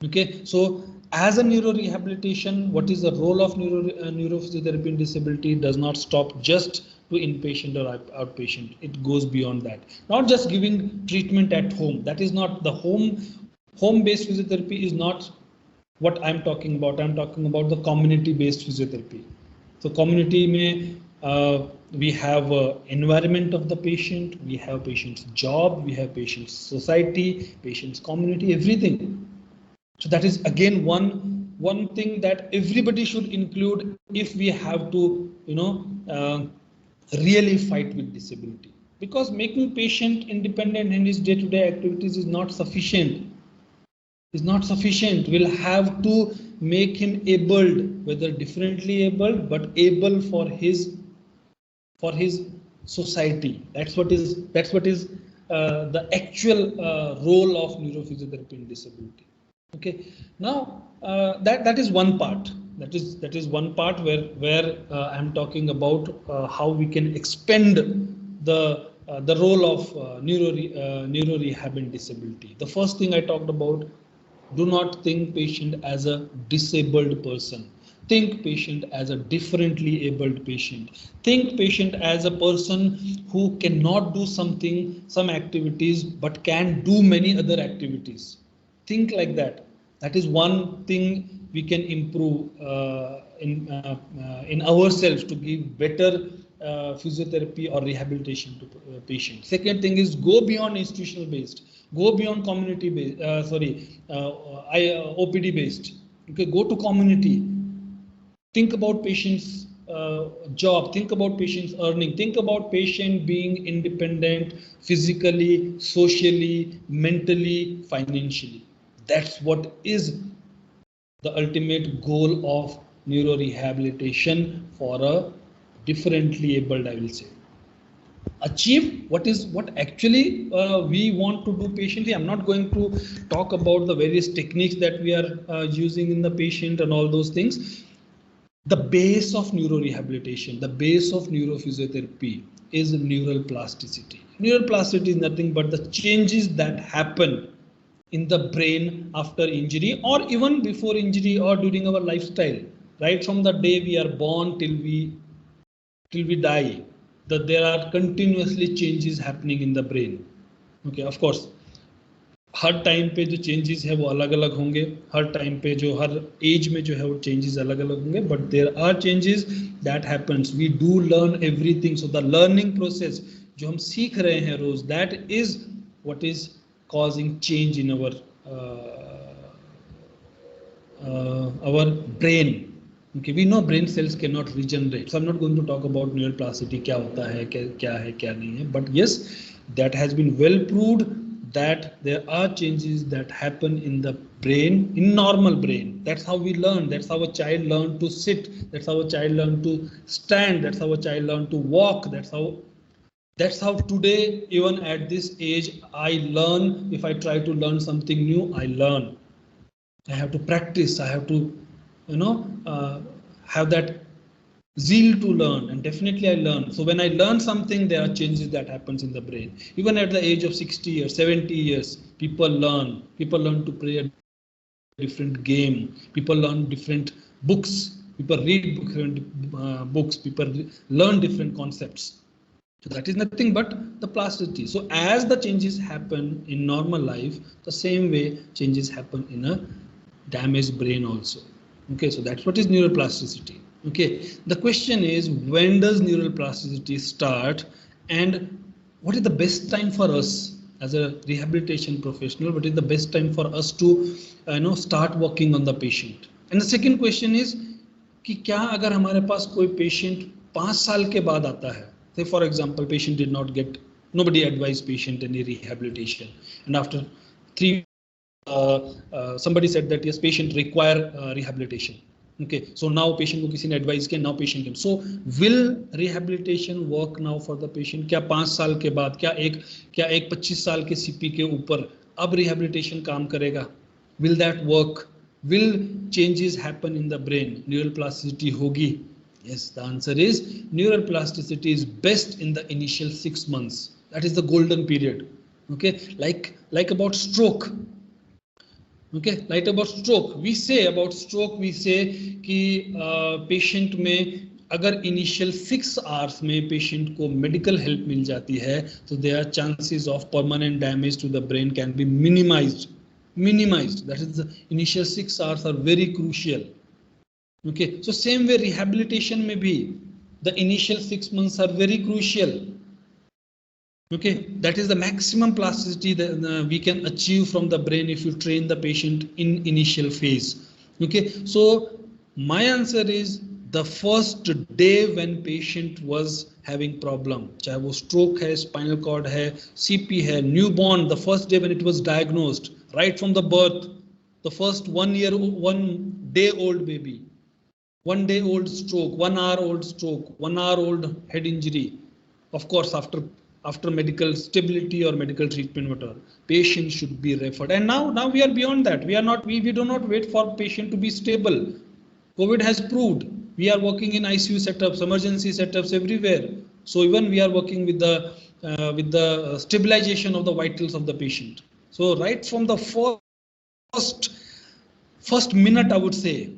Okay, so as a neuro rehabilitation, what is the role of neurophysiotherapy in disability does not stop just to inpatient or outpatient. It goes beyond that. Not just giving treatment at home. That is not the home-based physiotherapy is not what I'm talking about. I'm talking about the community-based physiotherapy. So community may we have environment of the patient, we have patient's job, we have patient's society, patient's community, everything. So that is again one thing that everybody should include if we have to really fight with disability, because making patient independent in his day-to-day activities is not sufficient. We'll have to make him abled, whether differently abled, but able for his society. That's what is the actual role of neurophysiotherapy in disability. Okay, now that is one part. That is one part where I'm talking about how we can expand the role of neuro rehab in disability. The first thing I talked about: do not think patient as a disabled person. Think patient as a differently abled patient. Think patient as a person who cannot do some activities, but can do many other activities. Think like that. That is one thing we can improve in ourselves to give better physiotherapy or rehabilitation to patients. Second thing is go beyond institutional based, go beyond community based, OPD based. Okay, go to community. Think about patient's job, think about patient's earning, think about patient being independent physically, socially, mentally, financially. That's what is the ultimate goal of neuro rehabilitation for a differently abled, I will say. Achieve what actually we want to do patiently. I'm not going to talk about the various techniques that we are using in the patient and all those things. The base of neuro rehabilitation, the base of neurophysiotherapy is neural plasticity. Neural plasticity is nothing but the changes that happen in the brain after injury or even before injury or during our lifestyle, right from the day we are born till we die, that there are continuously changes happening in the brain. Okay, of course, her time पे जो changes है वो अलग अलग होंगे, हर time पे जो हर as में जो है वो चेंजेस अलग अलग होंगे, but there are changes that happens. We do learn everything. So the learning process जो हम सीख रहे हैं रोज, that is what is causing change in our brain. Okay, we know brain cells cannot regenerate, so I'm not going to talk about neural plasticity, क्या होता है, क्या है, क्या नहीं है, but yes, that has been well proved that there are changes that happen in the brain, in normal brain. That's how we learn. That's how a child learns to sit. That's how a child learns to stand. That's how a child learns to walk. That's how That's how today, even at this age, I learn. If I try to learn something new, I learn. I have to practice. I have to, have that zeal to learn, and definitely I learn. So when I learn something, there are changes that happens in the brain. Even at the age of 60 years, 70 years, people learn. People learn to play a different game. People learn different books. People read different books. People learn different concepts. So that is nothing but the plasticity. So as the changes happen in normal life, the same way changes happen in a damaged brain also. Okay, so that's what is neuroplasticity. Okay, the question is, when does neural plasticity start, and what is the best time for us as a rehabilitation professional? What is the best time for us to start working on the patient? And the second question is कि क्या अगर हमारे पास कोई patient 5 साल के बाद आता है, say for example patient did not get, nobody advised patient any rehabilitation, and after 3 somebody said that yes, patient require rehabilitation. Okay, so now patient को किसी ने advise किया, now patient came. So will rehabilitation work now for the patient? क्या 5 साल के बाद क्या एक 25 साल के CP के ऊपर अब rehabilitation काम करेगा? Will that work? Will changes happen in the brain? Neural plasticity होगी? Yes, the answer is neural plasticity is best in the initial 6 months. That is the golden period. Okay, like about stroke. Okay, like about stroke, we say about stroke, we say कि patient में अगर initial 6 hours में patient को medical help मिल जाती है, तो their chances of permanent damage to the brain can be minimized. That is, the initial 6 hours are very crucial. Okay, so same way rehabilitation में भी the initial 6 months are very crucial. Okay, that is the maximum plasticity that we can achieve from the brain if you train the patient in initial phase. Okay, so my answer is the first day when patient was having problem, चाहे वो stroke है, spinal cord है, CP है, newborn, the first day when it was diagnosed, right from the birth, the first 1 day old baby, 1 day old stroke, 1 hour old stroke, 1 hour old head injury, of course after medical stability or medical treatment, whatever, patient should be referred. And now we are beyond that. We do not wait for patient to be stable. COVID has proved we are working in ICU setups, emergency setups everywhere. So even we are working with the stabilization of the vitals of the patient. So right from the first minute, I would say,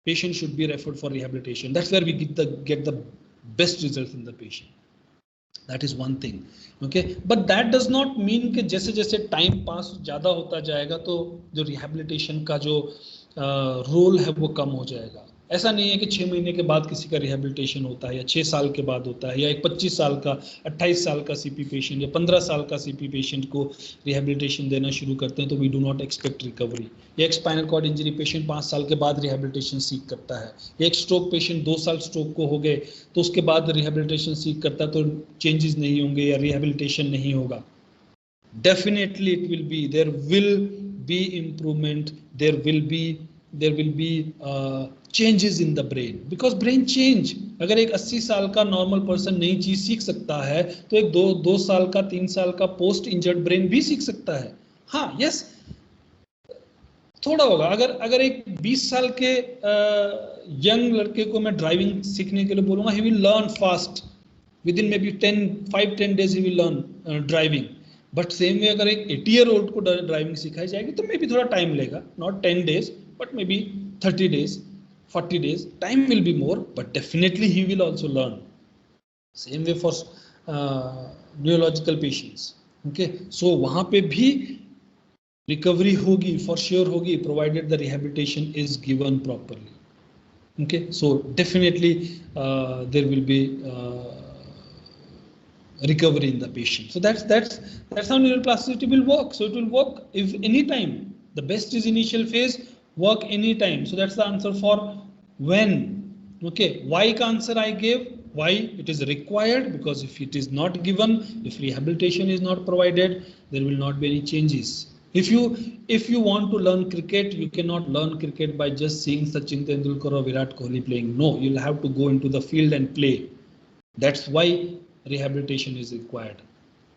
patient should be referred for rehabilitation. That's where we get the best results in the patient. That is one thing. Okay, but that does not mean कि जैसे जैसे time pass ज़्यादा होता जाएगा तो जो rehabilitation का जो role है वो कम हो जाएगा. ऐसा नहीं है कि 6 महीने के बाद किसी का rehabilitation होता है, या 6 साल के बाद होता है, या एक 25 साल का 28 साल का CP patient या 15 साल का CP patient को rehabilitation देना शुरू करते हैं तो we do not expect recovery. एक spinal cord injury patient 5 साल के बाद rehabilitation सीख करता है, एक stroke patient 2 साल stroke को हो गए तो उसके बाद rehabilitation सीख करता है तो changes नहीं होंगे या rehabilitation नहीं होगा. Definitely it will be, there will be improvement, there will be changes in the brain, because brain change. अगर एक 80 साल का normal person नई चीज सीख सकता है तो एक 2 साल का 3 साल का post injured brain भी सीख सकता है. हाँ, yes, थोड़ा होगा. अगर एक 20 साल के young लड़के को मैं driving सीखने के लिए बोलूँगा, he will learn fast, within maybe 5-10 days he will learn driving. But same way अगर एक 80-year-old को driving सिखाई जाएगी तो maybe थोड़ा time लेगा, not 10 days but maybe 30 days, 40 days, time will be more, but definitely he will also learn. Same way for neurological patients. Okay, so वहाँ पे भी recovery होगी, for sure होगी, provided the rehabilitation is given properly. Okay, so definitely there will be recovery in the patient. So that's how neuroplasticity will work. So it will work if any time. The best is initial phase, work anytime. So that's the answer for when. Okay, why answer I gave? Why it is required? Because if it is not given, if rehabilitation is not provided, there will not be any changes. If you want to learn cricket, you cannot learn cricket by just seeing Sachin Tendulkar or Virat Kohli playing. No, you'll have to go into the field and play. That's why rehabilitation is required.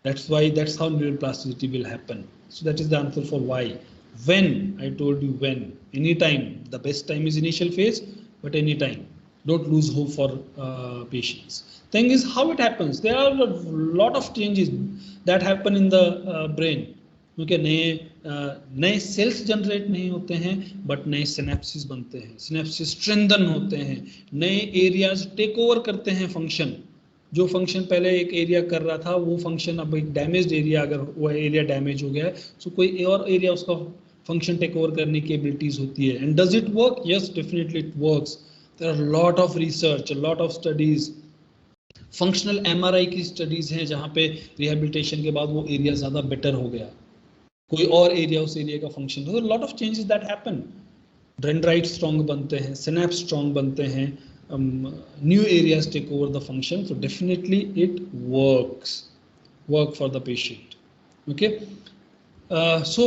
That's how neuroplasticity will happen. So that is the answer for why. When, I told you when, anytime. The best time is initial phase, but anytime. Don't lose hope for patients. Thing is how it happens. There are a lot of changes that happen in the brain. क्योंकि नए sales generate नहीं होते हैं, but नए synapses बनते हैं, synapses strengthen होते हैं, नए एरियाज टेक ओवर करते हैं फंक्शन. जो फंक्शन पहले एक एरिया कर रहा था, वो फंक्शन अब एक डैमेज्ड एरिया, अगर वो एरिया डैमेज हो गया है, तो कोई और एरिया उसका फंक्शन टेक ओवर करने की एबिलिटीज होती है. And does it work? Yes, definitely it works. There are lot of research, lot of studies. Functional MRI की स्टडीज हैं जहाँ पे रिहेबिलिटेशन के बाद वो एरिया ज़्यादा बेटर हो गया, कोई और एरिया उस एरिया का फंक्शन. तो lot of changes that happen. Dendrite strong बनते हैं, सिनेप्स स्ट्रॉन्ग बनते हैं, new areas take over the function, so definitely it work for the patient. Okay, so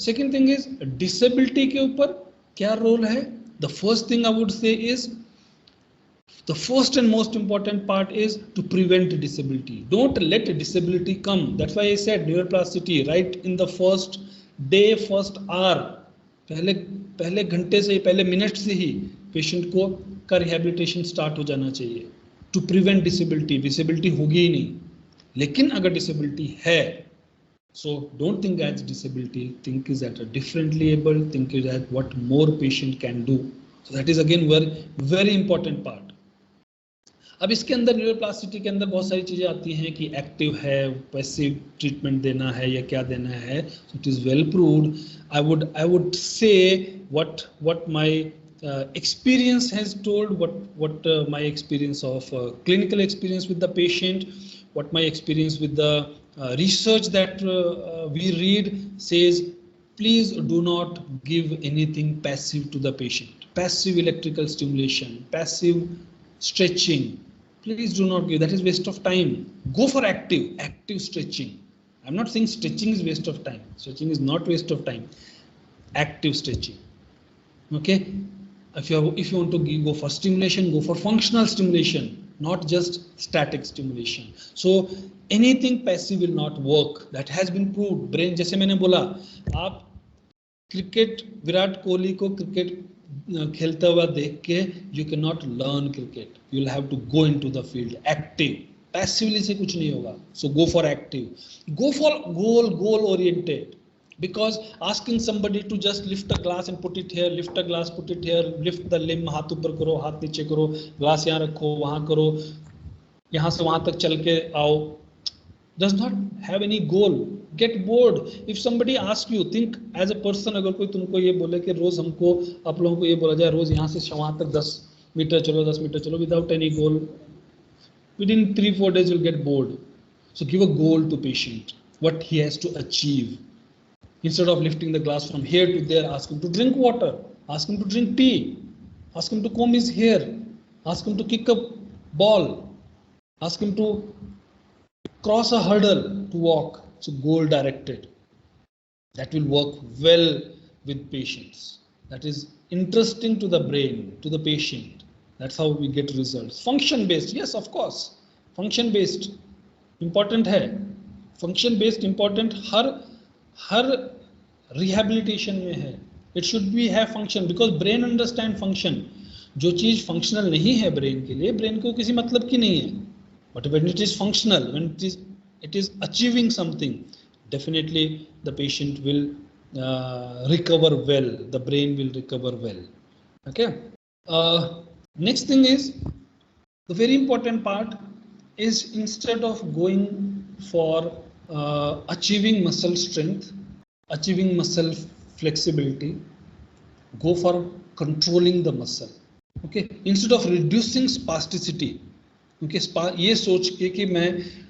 second thing is disability के ऊपर क्या role है? The first thing I would say is the first and most important part is to prevent disability. Don't let disability come. That's why I said neuroplasticity right in the first day, first hour, पहले घंटे से, पहले minute से ही patient को का rehabilitation start हो जाना चाहिए. To prevent disability. डिसेबिलिटी होगी ही नहीं, लेकिन अगर डिसेबिलिटी है, so don't think as disability, think is at a differently able, think is at what more patient can do. So that is again very important part. अब इसके अंदर neuroplasticity के अंदर बहुत सारी चीजें आती हैं कि एक्टिव है, पैसिव ट्रीटमेंट देना है या क्या देना है. So it is well proved. I would say what my experience has told, what my experience of clinical experience with the patient, what my experience with the research that we read says, please do not give anything passive to the patient. Passive electrical stimulation, passive stretching, please do not give. That is waste of time. Go for active stretching. I'm not saying stretching is waste of time. Stretching is not waste of time. Active stretching. Okay, if you want to go for stimulation, go for functional stimulation, not just static stimulation. So anything passive will not work. That has been proved. Brain, जैसे मैंने बोला, आप cricket, Virat Kohli को cricket खेलता हुआ देख के you cannot learn cricket. You'll have to go into the field. Active. Passively से कुछ नहीं होगा. So go for active. Go for goal oriented. Because asking somebody to just lift a glass and put it here, lift a glass, put it here, lift the limb, हाथ ऊपर करो, हाथ नीचे करो, glass यहाँ रखो, वहाँ करो, यहाँ से वहाँ तक चल के आओ, does not have any goal. Get bored. If somebody asks you, think as a person, अगर कोई तुमको ये बोले कि रोज हमको, आप लोगों को ये बोला जाए रोज यहाँ से वहाँ तक 10 मीटर चलो, 10 मीटर चलो, without any goal, within 3-4 days you'll get bored. So give a goal to patient, what he has to achieve. Instead of lifting the glass from here to there, ask him to drink water, ask him to drink tea, ask him to comb his hair, ask him to kick a ball, ask him to cross a hurdle to walk. So goal directed. That will work well with patients. That is interesting to the brain, to the patient. That's how we get results. Function based, yes, of course. Function based important है. Function based important हर rehabilitation में है. It should be have function, because brain understand function. जो चीज functional नहीं है brain के लिए, brain को किसी मतलब की नहीं है. But when it is functional, when it is achieving something, definitely the patient will recover well, the brain will recover well. Okay, next thing is, the very important part is, instead of going for achieving muscle strength, achieving muscle flexibility, go for controlling the muscle. Okay, instead of reducing spasticity. Okay, ये सोच के कि मैं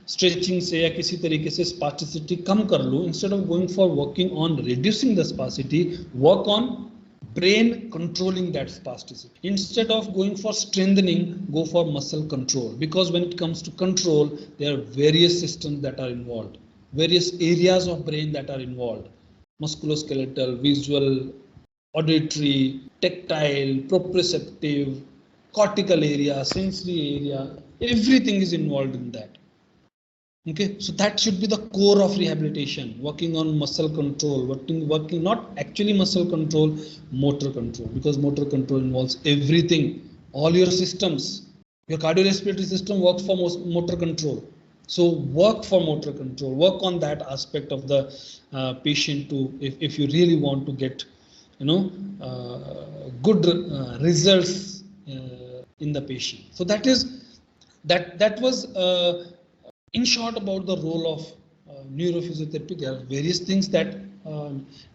stretching से या किसी तरीके से स्पास्टिसिटी कम कर लूँ, instead of going for working on reducing the spasticity, work on brain controlling that spasticity. Instead of going for strengthening, go for muscle control, because when it comes to control, there are various systems that are involved, various areas of brain that are involved: musculoskeletal, visual, auditory, tactile, proprioceptive, cortical area, sensory area. Everything is involved in that. Okay, so that should be the core of rehabilitation, working on muscle control, working not actually muscle control, motor control, because motor control involves everything, all your systems. Your cardiorespiratory system works for motor control. So work for motor control, work on that aspect of the patient to, if you really want to get, good results in the patient. So that was in short about the role of neurophysiotherapy. There are various things that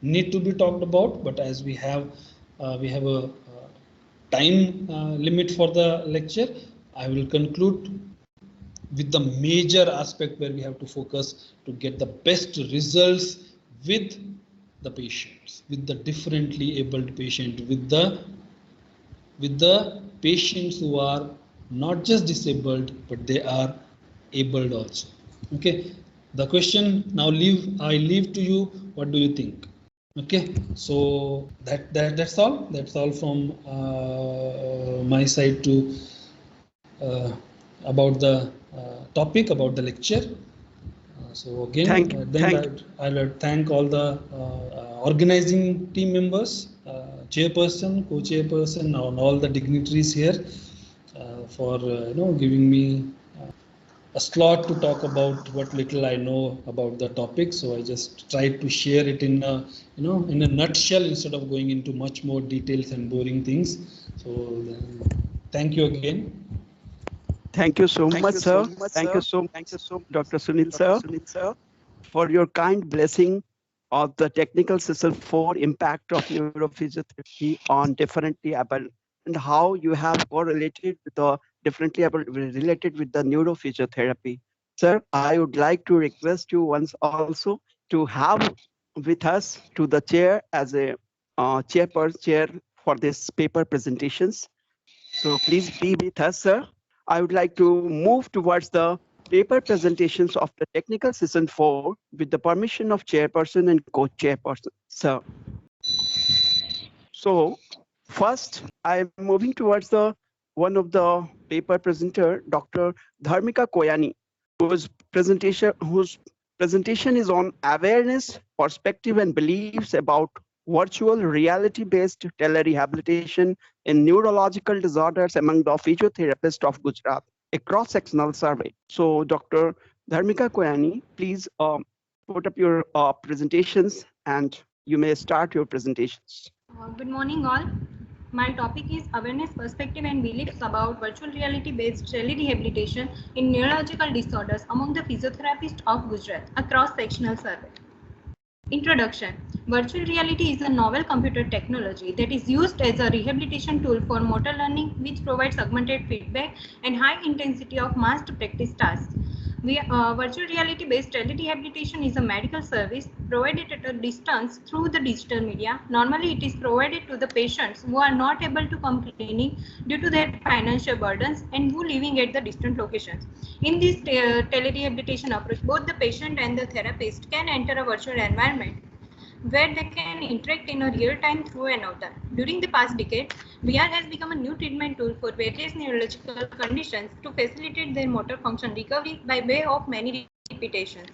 need to be talked about, but as we have a time limit for the lecture, I will conclude with the major aspect where we have to focus to get the best results with the patients, with the differently abled patient, with the patients who are not just disabled, but they are abled also. Okay, the question now I leave to you. What do you think? Okay, so that's all from my side to about the topic, about the lecture. So again, I'll thank all the organizing team members, chairperson, co-chairperson, and all the dignitaries here for giving me a slot to talk about what little I know about the topic. So I just tried to share it in a nutshell instead of going into much more details and boring things. So thank you again. Thank you so much, sir. Thank you so much, Dr. Sunil, sir, for your kind blessing of the technical session 4 impact of neurophysiotherapy on differently able, and how you have correlated with the differently able related with the neurophysiotherapy. Sir, I would like to request you once also to have with us to the chair as a chair for this paper presentations. So please be with us, sir. I would like to move towards the paper presentations of the technical session 4 with the permission of chairperson and co-chairperson, sir. So first, I'm moving towards one of the paper presenter, Dr. Dharmika Koyani, whose presentation is on awareness, perspective, and beliefs about virtual reality-based telerehabilitation in neurological disorders among the physiotherapists of Gujarat, a cross-sectional survey. So Dr. Dharmika Koyani, please put up your presentations and you may start your presentations. Good morning all. My topic is awareness, perspective and beliefs about virtual reality based telerehabilitation in neurological disorders among the physiotherapists of Gujarat, a cross-sectional survey. Introduction. Virtual reality is a novel computer technology that is used as a rehabilitation tool for motor learning, which provides augmented feedback and high intensity of massed practice tasks. Virtual reality based telerehabilitation is a medical service provided at a distance through the digital media. Normally, it is provided to the patients who are not able to come clinic due to their financial burdens and who living at the distant locations. In this telerehabilitation approach, both the patient and the therapist can enter a virtual environment where they can interact in a real time through an avatar. During the past decade, VR has become a new treatment tool for various neurological conditions to facilitate their motor function recovery by way of many repetitions.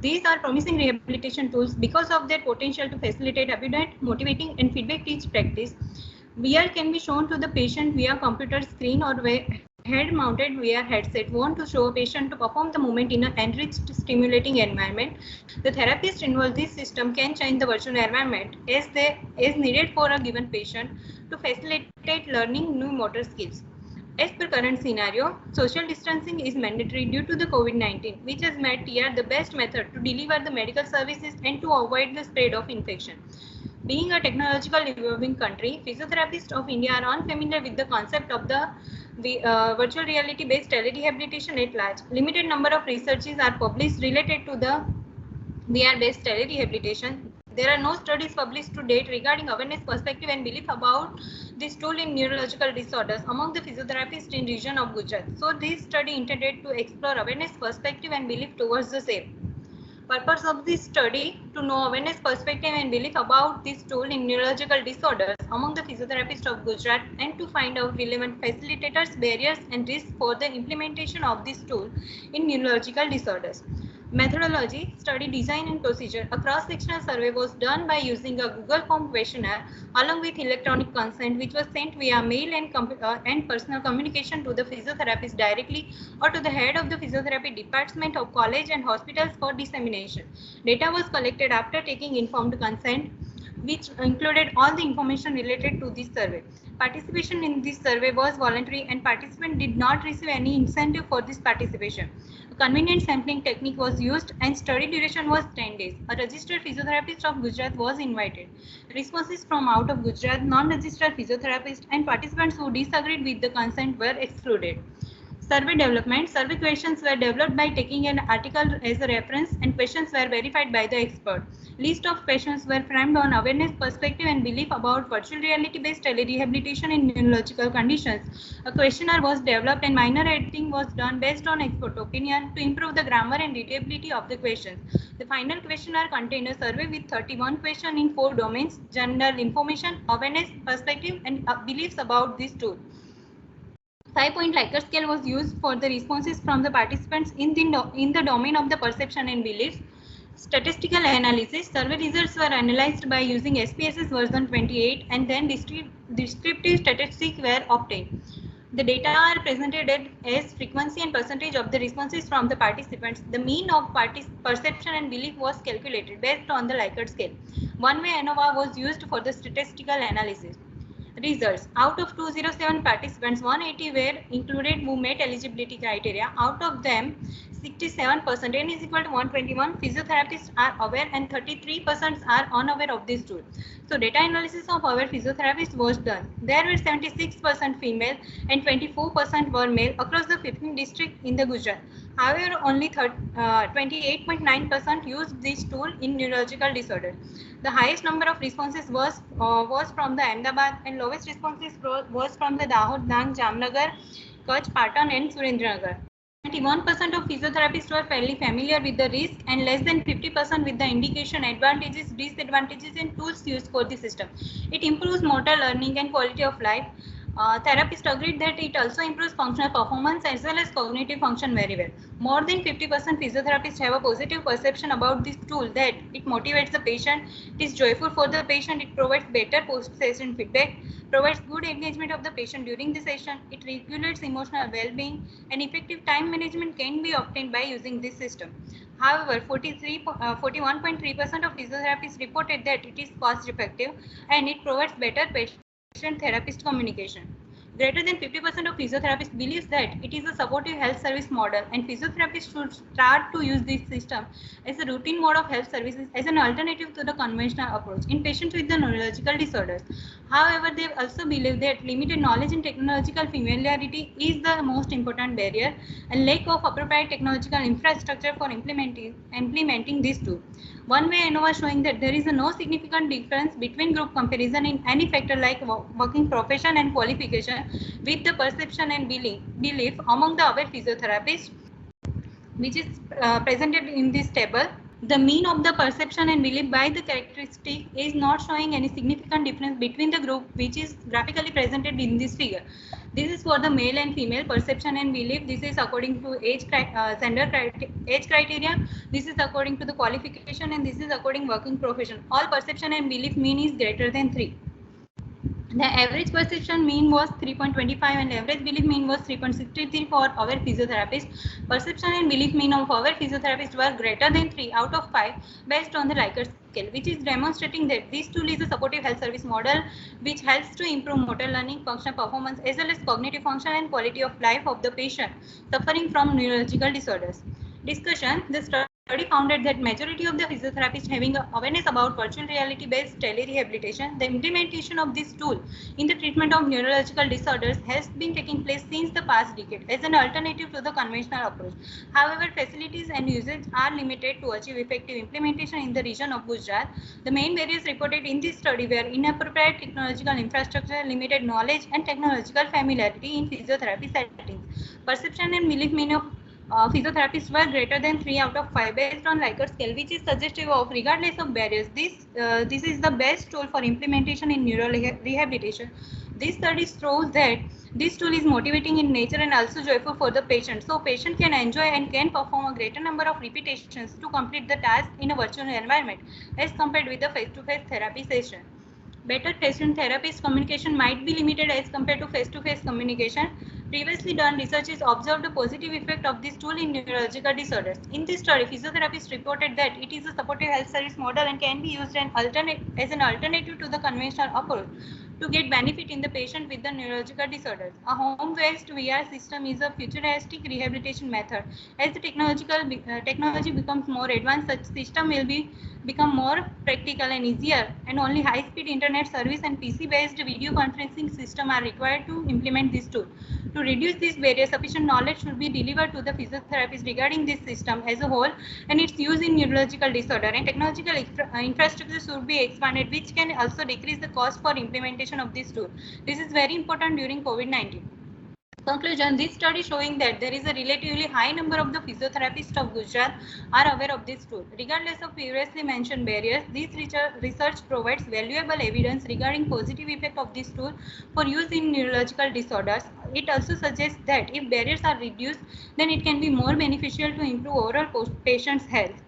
These are promising rehabilitation tools because of their potential to facilitate abundant, motivating, and feedback-rich practice. VR can be shown to the patient via computer screen or head-mounted VR headset want to show a patient to perform the movement in an enriched, stimulating environment. The therapist involved in this system can change the virtual environment as needed for a given patient to facilitate learning new motor skills. As per current scenario, social distancing is mandatory due to the COVID-19, which has made TR the best method to deliver the medical services and to avoid the spread of infection. Being a technologically evolving country, physiotherapists of India are unfamiliar with the concept of the virtual reality-based telerehabilitation at large. Limited number of researches are published related to the VR-based telerehabilitation. There are no studies published to date regarding awareness, perspective, and belief about this tool in neurological disorders among the physiotherapists in region of Gujarat. So, this study intended to explore awareness, perspective, and belief towards the same. Purpose of this study to know awareness, perspective, and belief about this tool in neurological disorders among the physiotherapists of Gujarat and to find out relevant facilitators, barriers, and risks for the implementation of this tool in neurological disorders. Methodology, study design and procedure. A cross-sectional survey was done by using a Google Form questionnaire along with electronic consent, which was sent via mail and personal communication to the physiotherapist directly or to the head of the physiotherapy department of college and hospitals for dissemination. Data was collected after taking informed consent, which included all the information related to this survey. Participation in this survey was voluntary and participants did not receive any incentive for this participation. A convenient sampling technique was used and study duration was 10 days. A registered physiotherapist of Gujarat was invited. Responses from out of Gujarat, non-registered physiotherapists and participants who disagreed with the consent were excluded. Survey development. Survey questions were developed by taking an article as a reference and questions were verified by the expert. List of questions were framed on awareness, perspective and belief about virtual reality-based telerehabilitation in neurological conditions. A questionnaire was developed and minor editing was done based on expert opinion to improve the grammar and readability of the questions. The final questionnaire contained a survey with 31 questions in 4 domains: general information, awareness, perspective and beliefs about this tool. 5-point Likert scale was used for the responses from the participants in the domain of the perception and beliefs. Statistical analysis. Survey results were analyzed by using SPSS version 28 and then descriptive statistics were obtained. The data are presented as frequency and percentage of the responses from the participants. The mean of perception and belief was calculated based on the Likert scale. One-way ANOVA was used for the statistical analysis. Results. Out of 207 participants, 180 were included who met eligibility criteria. Out of them, 67%, n is equal to 121, physiotherapists are aware and 33% are unaware of this tool. So data analysis of aware physiotherapists was done. There were 76% female and 24% were male across the 15 districts in the Gujarat. However, only 28.9% used this tool in neurological disorders. The highest number of responses was from the Ahmedabad and lowest responses was from the Dahod, Dang, Jamnagar, Kutch, Patan and Surendranagar. 91% of physiotherapists were fairly familiar with the risk and less than 50% with the indication, advantages, disadvantages and tools used for the system. It improves motor learning and quality of life. Therapists agreed that it also improves functional performance as well as cognitive function very well. More than 50% physiotherapists have a positive perception about this tool, that it motivates the patient, it is joyful for the patient, it provides better post-session feedback, provides good engagement of the patient during the session, it regulates emotional well-being, and effective time management can be obtained by using this system. However, 41.3% of physiotherapists reported that it is cost-effective and it provides better patient-therapist communication. Greater than 50% of physiotherapists believes that it is a supportive health service model and physiotherapists should start to use this system as a routine mode of health services as an alternative to the conventional approach in patients with the neurological disorders. However, they also believe that limited knowledge and technological familiarity is the most important barrier and lack of appropriate technological infrastructure for implementing this tool. One-way ANOVA showing that there is no significant difference between group comparison in any factor like working profession and qualification with the perception and belief among the aware physiotherapists, which is presented in this table. The mean of the perception and belief by the characteristic is not showing any significant difference between the group, which is graphically presented in this figure. This is for the male and female perception and belief. This is according to age criteria. This is according to the qualification, and this is according working profession. All perception and belief mean is greater than 3. The average perception mean was 3.25 and average belief mean was 3.63 for aware physiotherapists. Perception and belief mean of aware physiotherapists were greater than 3 out of 5 based on the Likert scale, which is demonstrating that this tool is a supportive health service model which helps to improve motor learning, functional performance as well as cognitive function and quality of life of the patient suffering from neurological disorders. Discussion. The study found that majority of the physiotherapists having awareness about virtual reality based telerehabilitation, the implementation of this tool in the treatment of neurological disorders has been taking place since the past decade as an alternative to the conventional approach. However, facilities and usage are limited to achieve effective implementation in the region of Gujarat. The main barriers reported in this study were inappropriate technological infrastructure, limited knowledge and technological familiarity in physiotherapy settings. Perception and belief mean of physiotherapists were greater than 3 out of 5 based on Likert scale, which is suggestive of, regardless of barriers, this is the best tool for implementation in neuro rehabilitation. This study shows that this tool is motivating in nature and also joyful for the patient. So patient can enjoy and can perform a greater number of repetitions to complete the task in a virtual environment as compared with the face-to-face therapy session. Better patient-therapist communication might be limited as compared to face-to-face communication. Previously done research has observed a positive effect of this tool in neurological disorders. In this study, physiotherapists reported that it is a supportive health service model and can be used as an alternative to the conventional approach to get benefit in the patient with the neurological disorders. A home-based VR system is a futuristic rehabilitation method. As the technology becomes more advanced, such system will become more practical and easier, and only high-speed internet service and PC-based video conferencing system are required to implement this tool. To reduce this barrier, sufficient knowledge should be delivered to the physiotherapist regarding this system as a whole and its use in neurological disorder, and technological infrastructure should be expanded, which can also decrease the cost for implementation of this tool. This is very important during COVID-19. Conclusion, this study showing that there is a relatively high number of the physiotherapists of Gujarat are aware of this tool. Regardless of previously mentioned barriers, this research provides valuable evidence regarding positive effect of this tool for use in neurological disorders. It also suggests that if barriers are reduced, then it can be more beneficial to improve overall patient's health.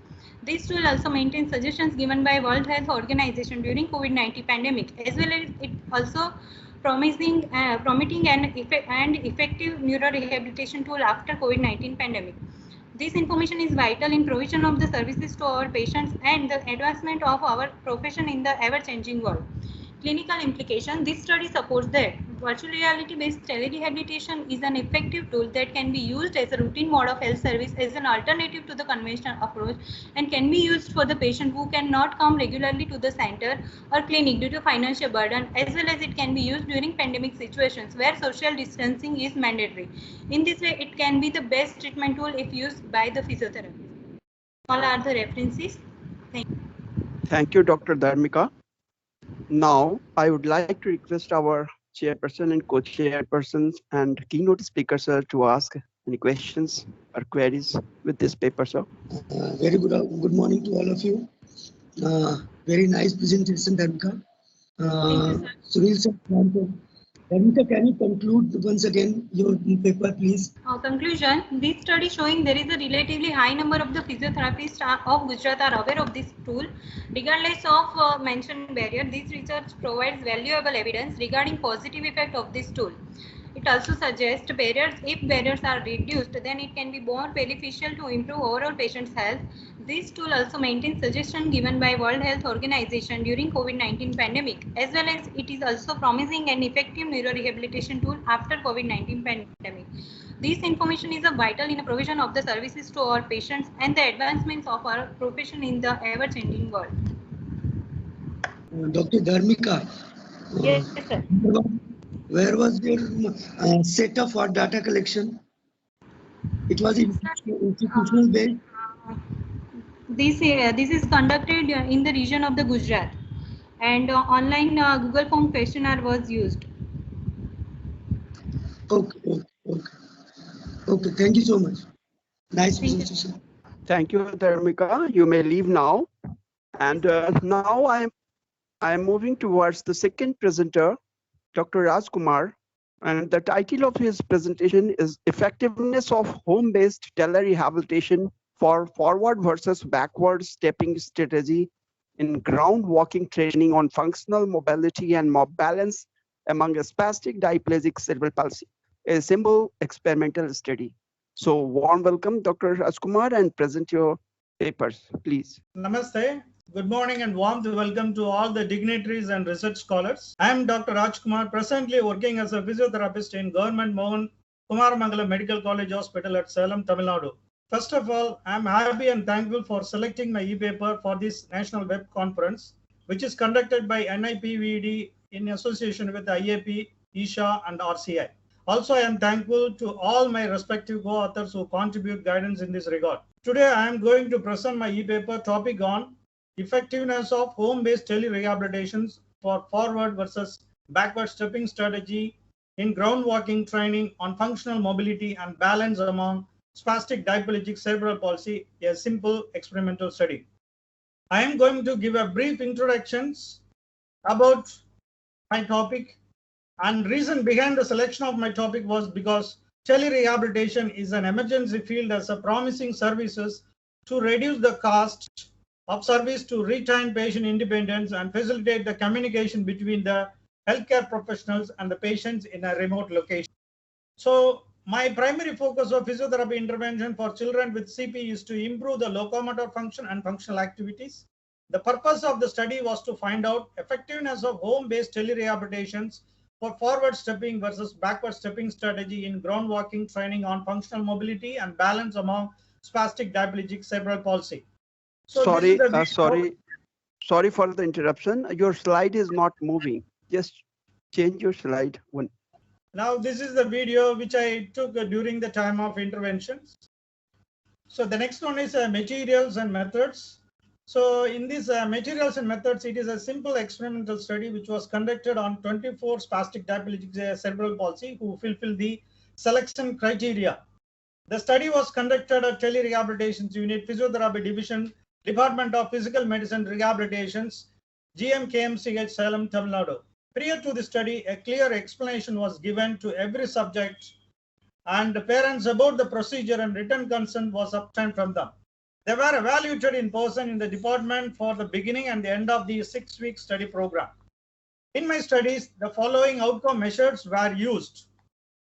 This tool also maintains suggestions given by World Health Organization during COVID-19 pandemic, as well as it also promising and effective neurorehabilitation tool after COVID-19 pandemic. This information is vital in provision of the services to our patients and the advancement of our profession in the ever-changing world. Clinical implication, this study supports that virtual reality-based telerehabilitation is an effective tool that can be used as a routine mode of health service as an alternative to the conventional approach, and can be used for the patient who cannot come regularly to the center or clinic due to financial burden, as well as it can be used during pandemic situations where social distancing is mandatory. In this way, it can be the best treatment tool if used by the physiotherapist. All are the references. Thank you. Thank you, Dr. Dharmika. Now, I would like to request our chairperson and co-chairpersons and keynote speakers, sir, to ask any questions or queries with this paper, sir. Very good morning to all of you. Very nice presentation, Dharmika. Sunil sir, Dharmika, can you conclude once again your paper, please? Conclusion, this study showing there is a relatively high number of the physiotherapists of Gujarat are aware of this tool. Regardless of mentioned barrier, this research provides valuable evidence regarding positive effect of this tool. It also suggests if barriers are reduced, then it can be more beneficial to improve overall patient's health. This tool also maintains suggestions given by World Health Organization during COVID-19 pandemic, as well as it is also promising an effective neurorehabilitation tool after COVID-19 pandemic. This information is vital in the provision of the services to our patients and the advancements of our profession in the ever-changing world. Dr. Dharmika, Yes, sir. Where was your setup for data collection? It was institutional based. This is conducted in the region of the Gujarat, and online Google Form questionnaire was used. Okay. Thank you so much. Nice presentation. Thank you, Dharmika. You may leave now. And now I am moving towards the second presenter, Dr. Rajkumar, and the title of his presentation is Effectiveness of Home-Based Telerehabilitation for Forward versus Backward Stepping Strategy in Ground Walking Training on Functional Mobility and Mob Balance among Spastic Diplegic Cerebral Palsy, a simple experimental study. So warm welcome, Dr. Rajkumar, and present your papers, please. Namaste. Good morning and warm welcome to all the dignitaries and research scholars. I am Dr. Rajkumar, presently working as a physiotherapist in Government Mohan Kumaramangala Medical College Hospital at Salem, Tamil Nadu. First of all, I am happy and thankful for selecting my e-paper for this national web conference, which is conducted by NIPVD in association with IAP, ISHA and RCI. Also, I am thankful to all my respective co-authors who contribute guidance in this regard. Today, I am going to present my e-paper topic on effectiveness of home-based telerehabilitations for forward versus backward stepping strategy in ground walking training on functional mobility and balance among spastic diplegic cerebral palsy, a simple experimental study. I am going to give a brief introductions about my topic, and reason behind the selection of my topic was because telerehabilitation is an emergency field as a promising services to reduce the cost of service, to retain patient independence and facilitate the communication between the healthcare professionals and the patients in a remote location. So my primary focus of physiotherapy intervention for children with CP is to improve the locomotor function and functional activities. The purpose of the study was to find out effectiveness of home-based telerehabilitations for forward stepping versus backward stepping strategy in ground walking training on functional mobility and balance among spastic diplegic cerebral palsy. So sorry for the interruption. Your slide is not moving. Just change your slide one. Now this is the video which I took during the time of interventions. So the next one is materials and methods. So in these materials and methods, it is a simple experimental study which was conducted on 24 spastic diplegic cerebral palsy who fulfill the selection criteria. The study was conducted at Telerehabilitations Unit, Physiotherapy Division, Department of Physical Medicine Rehabilitations, GMKMCH, Salem, Tamil Nadu. Prior to the study, a clear explanation was given to every subject and the parents about the procedure, and written consent was obtained from them. They were evaluated in person in the department for the beginning and the end of the 6-week study program. In my studies, the following outcome measures were used,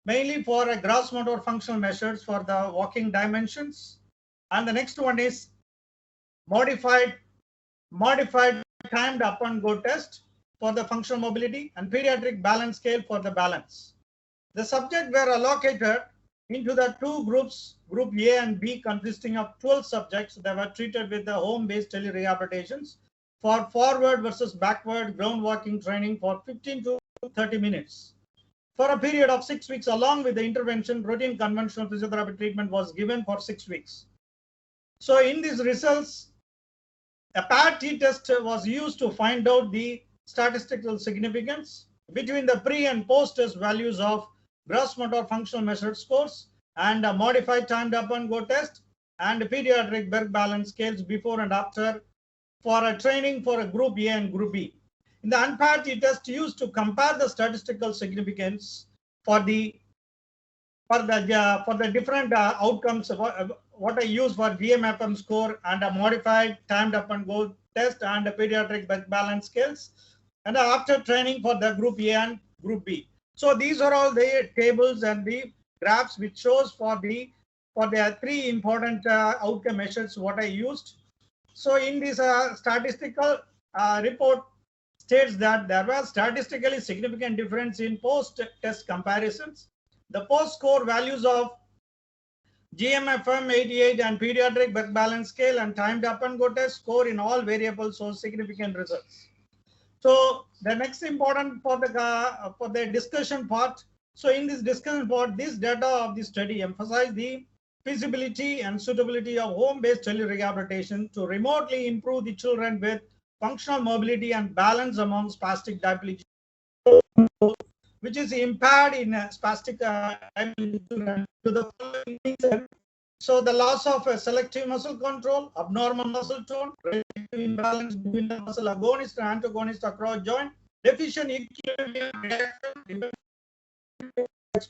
mainly for a gross motor functional measures for the walking dimensions. And the next one is modified timed up and go test for the functional mobility and pediatric balance scale for the balance. The subjects were allocated into the two groups, group A and B, consisting of 12 subjects. They were treated with the home-based telerehabilitations for forward versus backward ground walking training for 15 to 30 minutes. For a period of 6 weeks, along with the intervention, routine conventional physiotherapy treatment was given for 6 weeks. So in these results, a PAT-T test was used to find out the statistical significance between the pre and post test values of gross motor functional measured scores and a modified timed up and go test and pediatric Berg balance scales before and after for a training for a group A and group B. In the unpaired test used to compare the statistical significance for the different outcomes, what I use for GMFM score and a modified timed up and go test and a pediatric Berg balance scales, and after training for the group A and group B. So these are all the tables and the graphs which shows for the three important outcome measures what I used. So in this statistical report states that there was statistically significant difference in post-test comparisons. The post-score values of GMFM 88 and pediatric Berg balance scale and timed up and go test score in all variables show significant results. So the next important for the discussion part. So in this discussion part, this data of the study emphasize the feasibility and suitability of home-based telerehabilitation to remotely improve the children with functional mobility and balance among spastic diplegic, which is impaired in spastic diplegic to the following things. So the loss of selective muscle control, abnormal muscle tone, relative imbalance between the muscle agonist and antagonist across joint, deficient equilibrium reaction,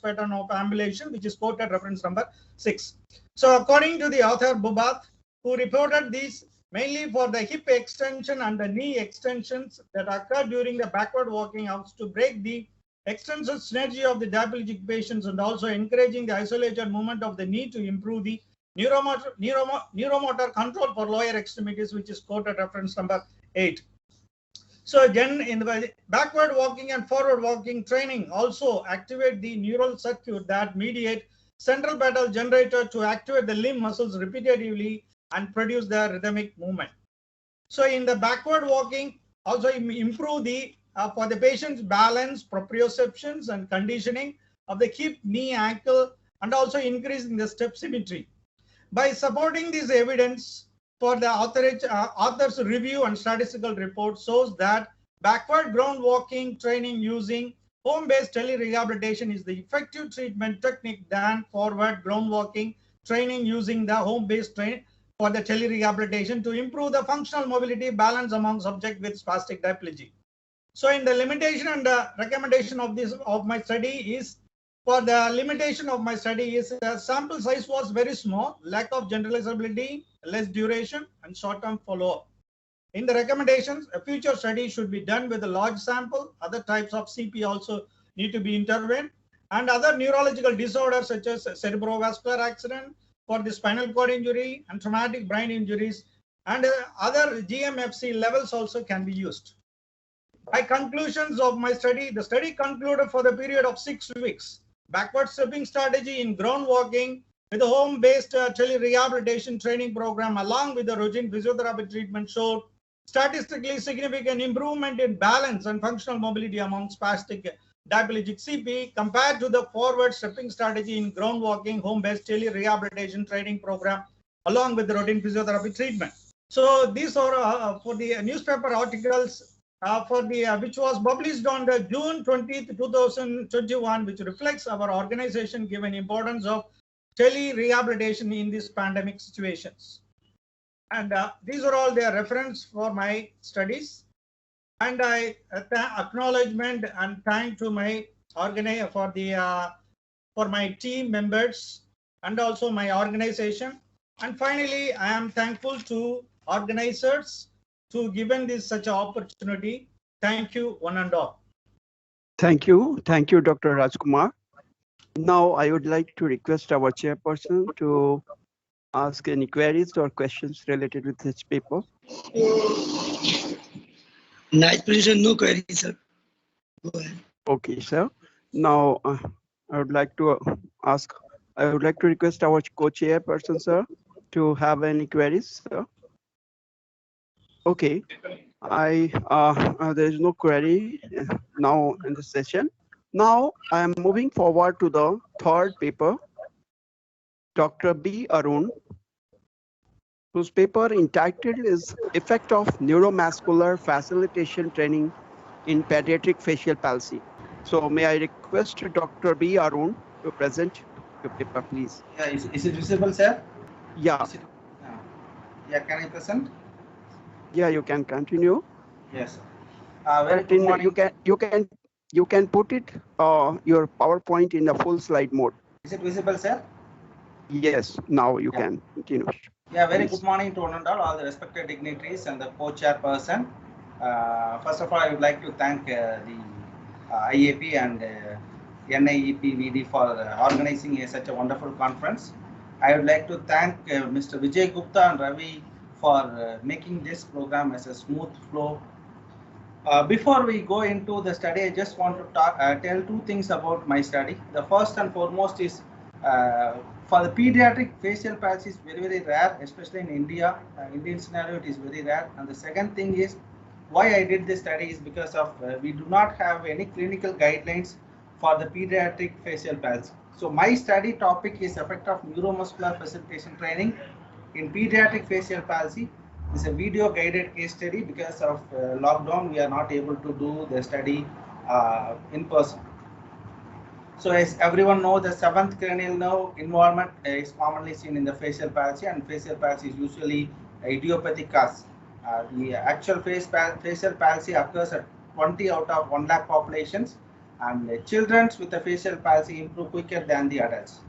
pattern of ambulation, which is quoted reference number 6. So according to the author Bubath, who reported these mainly for the hip extension and the knee extensions that occur during the backward walking out to break the extensor synergy of the diplegic patients and also encouraging the isolated movement of the knee to improve the neuromotor control for lower extremities, which is quoted reference number 8. So again, in the backward walking and forward walking training also activate the neural circuit that mediate central pedal generator to activate the limb muscles repetitively and produce the rhythmic movement. So in the backward walking also improve the for the patient's balance, proprioceptions and conditioning of the hip, knee, ankle, and also increasing the step symmetry. By supporting this evidence for the author's review and statistical report shows that backward ground walking training using home-based telerehabilitation is the effective treatment technique than forward ground walking training using the home-based training for the telerehabilitation to improve the functional mobility balance among subjects with spastic diplegia. So in the limitation and the recommendation of my study is, for the limitation of my study is sample size was very small, lack of generalizability, less duration, and short-term follow-up. In the recommendations, a future study should be done with a large sample. Other types of CP also need to be intervened, and other neurological disorders such as cerebrovascular accident for the spinal cord injury and traumatic brain injuries, and other GMFC levels also can be used. By conclusions of my study, the study concluded for the period of 6 weeks. Backward stepping strategy in ground walking with a home-based telerehabilitation training program along with the routine physiotherapy treatment showed statistically significant improvement in balance and functional mobility among spastic diplegic CP compared to the forward stepping strategy in ground walking home-based telerehabilitation training program along with the routine physiotherapy treatment. So these are for the newspaper articles which was published on the June 20th, 2021, which reflects our organization given importance of telerehabilitation in these pandemic situations. And these are all the reference for my studies. And I acknowledgement and thank to my organizer for my team members and also my organization. And finally, I am thankful to organizers to given this such an opportunity. Thank you, one and all. Thank you, Dr. Rajkumar. Now I would like to request our chairperson to ask any queries or questions related with this paper. Nice position, no queries, sir. Go ahead. Okay, sir. Now I would like to request our co-chairperson, sir, to have any queries, sir. Okay, there is no query now in the session. Now I am moving forward to the third paper, Dr. B. Arun, whose paper entitled is Effect of Neuromuscular Facilitation Training in Pediatric Facial Palsy. So may I request Dr. B. Arun to present your paper, please. Yeah, is it visible, sir? Yeah. Yeah, can I present? Yeah, you can continue. Yes. Very good morning. You can put it your PowerPoint in a full slide mode. Is it visible, sir? Yes, now you can continue. Yeah, very good morning to one and all the respected dignitaries and the co-chairperson. First of all, I would like to thank the IAP and NIEP VD for organizing such a wonderful conference. I would like to thank Mr. Vijay Gupta and Ravi for making this program as a smooth flow. Before we go into the study, I just want to tell two things about my study. The first and foremost is for the pediatric facial palsy is very, very rare, especially in India. Indian scenario, it is very rare. And the second thing is why I did this study is because of we do not have any clinical guidelines for the pediatric facial palsy. So my study topic is effect of neuromuscular facilitation training in pediatric facial palsy. It's a video guided case study. Because of lockdown, we are not able to do the study in person. So as everyone knows, the seventh cranial nerve involvement is commonly seen in the facial palsy, and facial palsy is usually idiopathic cause. The actual facial palsy occurs at 20 out of 1 lakh populations, and children with the facial palsy improve quicker than the adults.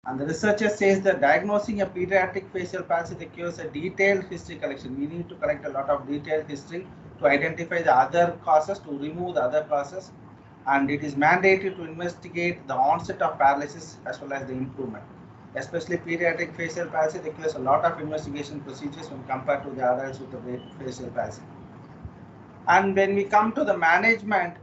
And the researcher says that diagnosing a pediatric facial palsy requires a detailed history collection. We need to collect a lot of detailed history to identify the other causes, to remove the other causes, and it is mandated to investigate the onset of paralysis as well as the improvement. Especially pediatric facial palsy requires a lot of investigation procedures when compared to the adults with the facial palsy. And when we come to the management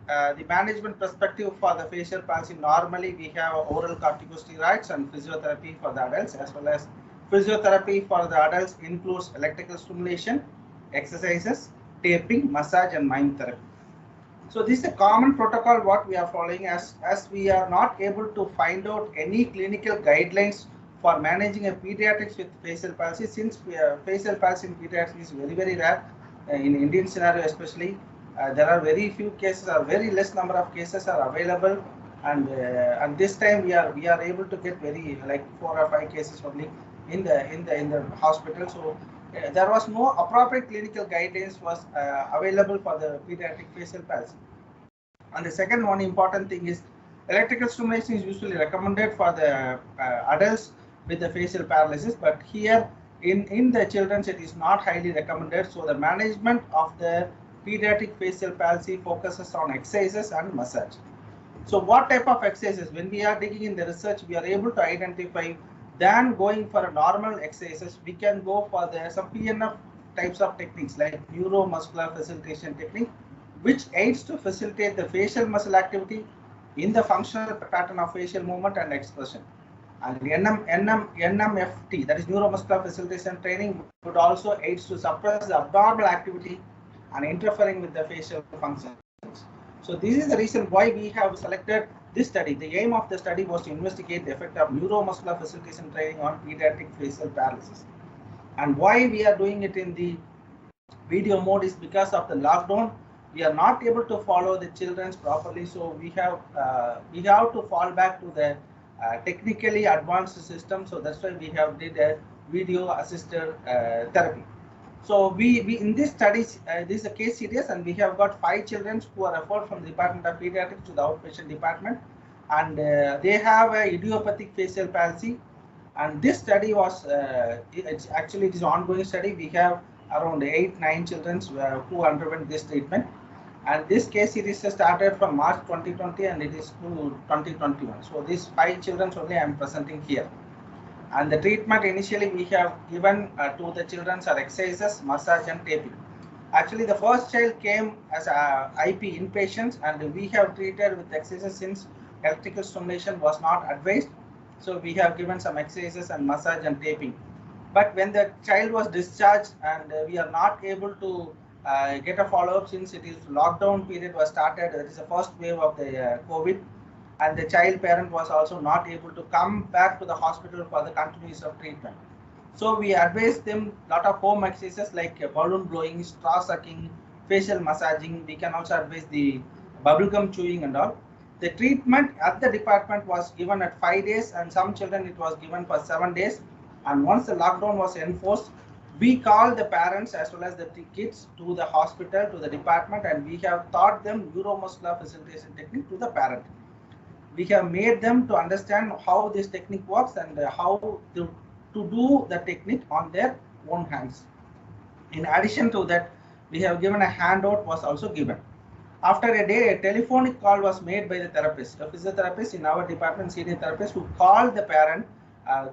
perspective for the facial palsy, normally we have oral corticosteroids and physiotherapy for the adults, as well as physiotherapy for the adults includes electrical stimulation, exercises, taping, massage, and mime therapy. So this is a common protocol what we are following as we are not able to find out any clinical guidelines for managing a pediatrics with facial palsy, since facial palsy in pediatrics is very, very rare. In Indian scenario especially, there are very few cases or very less number of cases are available and this time we are able to get very like 4 or 5 cases only in the hospital. So there was no appropriate clinical guidance was available for the pediatric facial palsy. And the second one important thing is electrical stimulation is usually recommended for the adults with the facial paralysis, but here in the children it is not highly recommended. So the management of the pediatric facial palsy focuses on exercises and massage. So what type of exercises? When we are digging in the research, we are able to identify than going for a normal exercises, we can go for some PNF types of techniques like neuromuscular facilitation technique, which aids to facilitate the facial muscle activity in the functional pattern of facial movement and expression. And NMFT, that is neuromuscular facilitation training, would also aids to suppress the abnormal activity and interfering with the facial functions. So this is the reason why we have selected this study. The aim of the study was to investigate the effect of neuromuscular facilitation training on pediatric facial paralysis. And why we are doing it in the video mode is because of the lockdown. We are not able to follow the children properly, so we have to fall back to the technically advanced system. So that's why we have did a video assisted therapy. So we in this studies, this is a case series, and we have got 5 children who are referred from the Department of Pediatrics to the outpatient department, and they have a idiopathic facial palsy. And this study was it is an ongoing study. We have around 8-9 children who underwent this treatment, and this case series started from March 2020 and it is to 2021. So these 5 children only I am presenting here. And the treatment initially we have given to the children are exercises, massage and taping. Actually, the first child came as a IP inpatient, and we have treated with exercises since electrical stimulation was not advised. So we have given some exercises and massage and taping. But when the child was discharged and we are not able to get a follow-up since it is lockdown period was started, that is the first wave of the COVID. And the child parent was also not able to come back to the hospital for the continuation of treatment. So we advised them a lot of home exercises like balloon blowing, straw sucking, facial massaging. We can also advise the bubblegum chewing and all. The treatment at the department was given at 5 days, and some children it was given for 7 days. And once the lockdown was enforced, we called the parents as well as the kids to the hospital, to the department, and we have taught them neuromuscular facilitation technique to the parent. We have made them to understand how this technique works and how to do the technique on their own hands. In addition to that, we have given a handout was also given. After a day, a telephonic call was made by the therapist, a physiotherapist in our department, senior therapist, who called the parent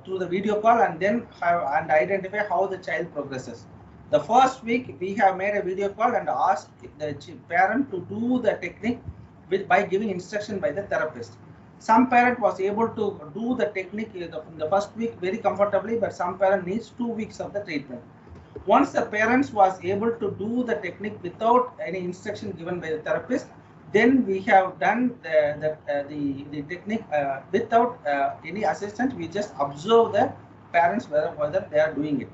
through the video call and then identify how the child progresses. The first week, we have made a video call and asked the parent to do the technique by giving instruction by the therapist. Some parent was able to do the technique in the first week very comfortably, but some parent needs 2 weeks of the treatment. Once the parents was able to do the technique without any instruction given by the therapist, then we have done the technique without any assistance. We just observe the parents whether they are doing it.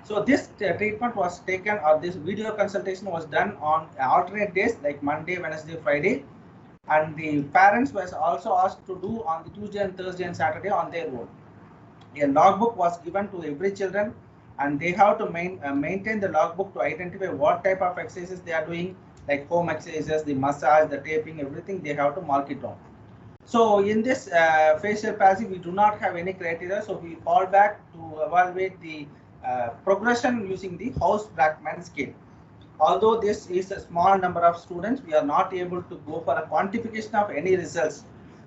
So this treatment was taken, or this video consultation was done on alternate days like Monday, Wednesday, Friday. And the parents was also asked to do on the Tuesday and Thursday and Saturday on their own. A logbook was given to every children, and they have to maintain the logbook to identify what type of exercises they are doing, like home exercises, the massage, the taping, everything they have to mark it down. So in this facial palsy, we do not have any criteria, so we fall back to evaluate the progression using the House-Brackman scale. Although this is a small number of students, we are not able to go for a quantification of any results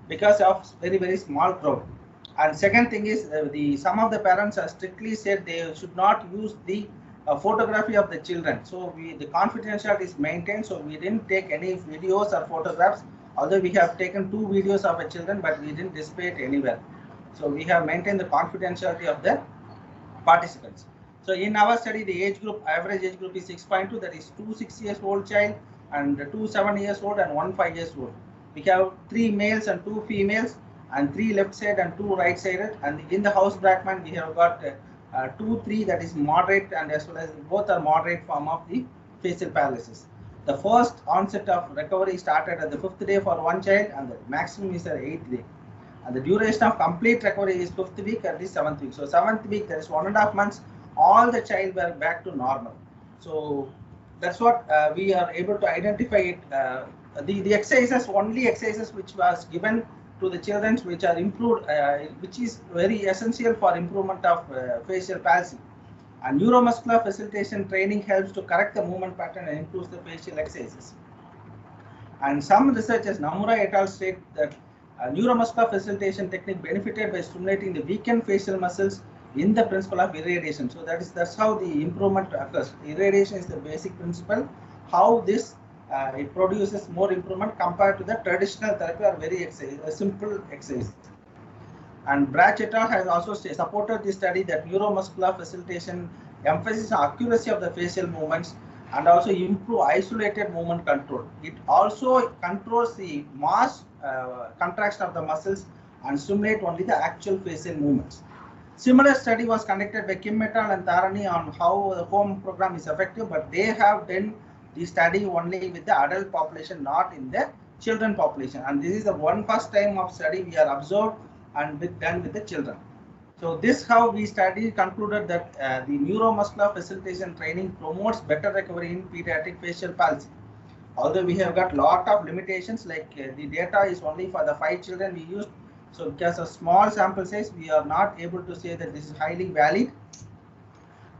because of very small crowd. And second thing is some of the parents are strictly said they should not use the photography of the children. So the confidentiality is maintained. So we didn't take any videos or photographs. Although we have taken 2 videos of the children, but we didn't display it anywhere. So we have maintained the confidentiality of the participants. So in our study, the average age group is 6.2, that is 2 6-year-old child and 2 7-year-old and 1 5-year-old. We have 3 males and 2 females and 3 left side and 2 right sided. And in the House-Brackman, we have got 2 3 that is moderate, and as well as both are moderate form of the facial paralysis. the first onset of recovery started at the 5th day for one child, and the maximum is at 8th day. And the duration of complete recovery is 5th week and the 7th week. So 7th week, that is 1.5 months, all the child were back to normal. So that's what we are able to identify it. The exercises, only exercises which was given to the children which are improved, which is very essential for improvement of facial palsy. And neuromuscular facilitation training helps to correct the movement pattern and improves the facial exercises. And some researchers, Namura et al. State that neuromuscular facilitation technique benefited by stimulating the weakened facial muscles in the principle of irradiation. So that's how the improvement occurs. Irradiation is the basic principle. How this it produces more improvement compared to the traditional therapy or very simple exercise. And Brach et al. Has also supported the study that neuromuscular facilitation emphasizes accuracy of the facial movements and also improve isolated movement control. It also controls the mass contraction of the muscles and stimulate only the actual facial movements. Similar study was conducted by Kim et al. And Tarani on how the home program is effective, but they have done the study only with the adult population, not in the children population. And this is the first time of study we are observed and done with the children. So this how we study concluded that the neuromuscular facilitation training promotes better recovery in pediatric facial palsy. Although we have got lot of limitations, like the data is only for the 5 children we used. So because of small sample size, we are not able to say that this is highly valid.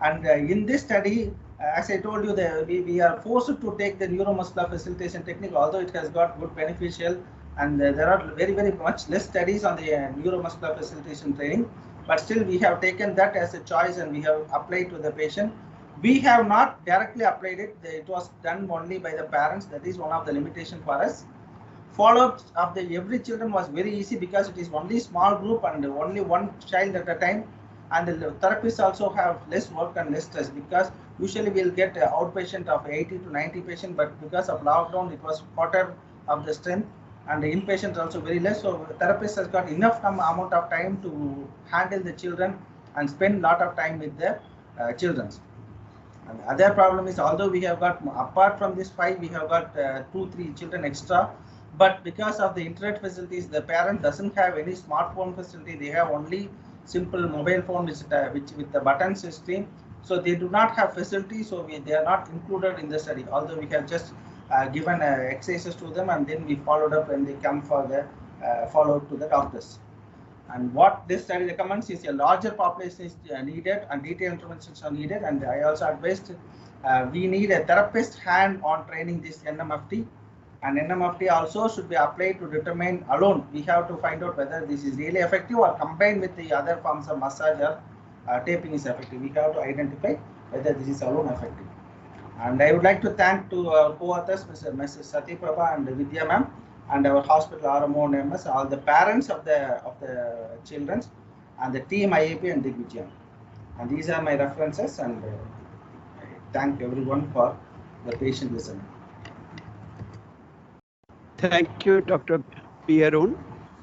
And in this study, as I told you, we are forced to take the neuromuscular facilitation technique, although it has got good beneficial, and there are very much less studies on the neuromuscular facilitation training. But still, we have taken that as a choice and we have applied to the patient. We have not directly applied it. It was done only by the parents. That is one of the limitations for us. Follow-up of the every children was very easy because it is only small group and only one child at a time. And the therapists also have less work and less stress because usually we'll get an outpatient of 80 to 90 patients, but because of lockdown, it was quarter of the strength, and the inpatient also very less. So the therapist has got enough amount of time to handle the children and spend lot of time with the children. And the other problem is, although we have got, apart from this 5, we have got 2-3 children extra, but because of the internet facilities, the parent doesn't have any smartphone facility. They have only simple mobile phone which with the button system. So they do not have facility, so they are not included in the study. Although we have just given exercises to them, and then we followed up when they come for the follow-up to the doctors. And what this study recommends is a larger population is needed and detailed interventions are needed. And I also advised we need a therapist hand on training this NMFT. And NMFT also should be applied to determine alone. We have to find out whether this is really effective or combined with the other forms of massage or taping is effective. We have to identify whether this is alone effective. And I would like to thank to our co-authors, Mrs. Sati Prabha and Vidya ma'am, and our hospital RMO and MS, all the parents of the children, and the team IAP and Digvijayam. And these are my references, and I thank everyone for the patient listening. Thank you, Dr. P. Arun.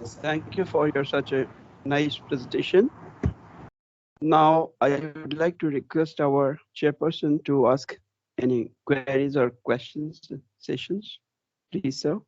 Thank you for your such a nice presentation. Now, I would like to request our chairperson to ask any queries or questions sessions. Please, sir.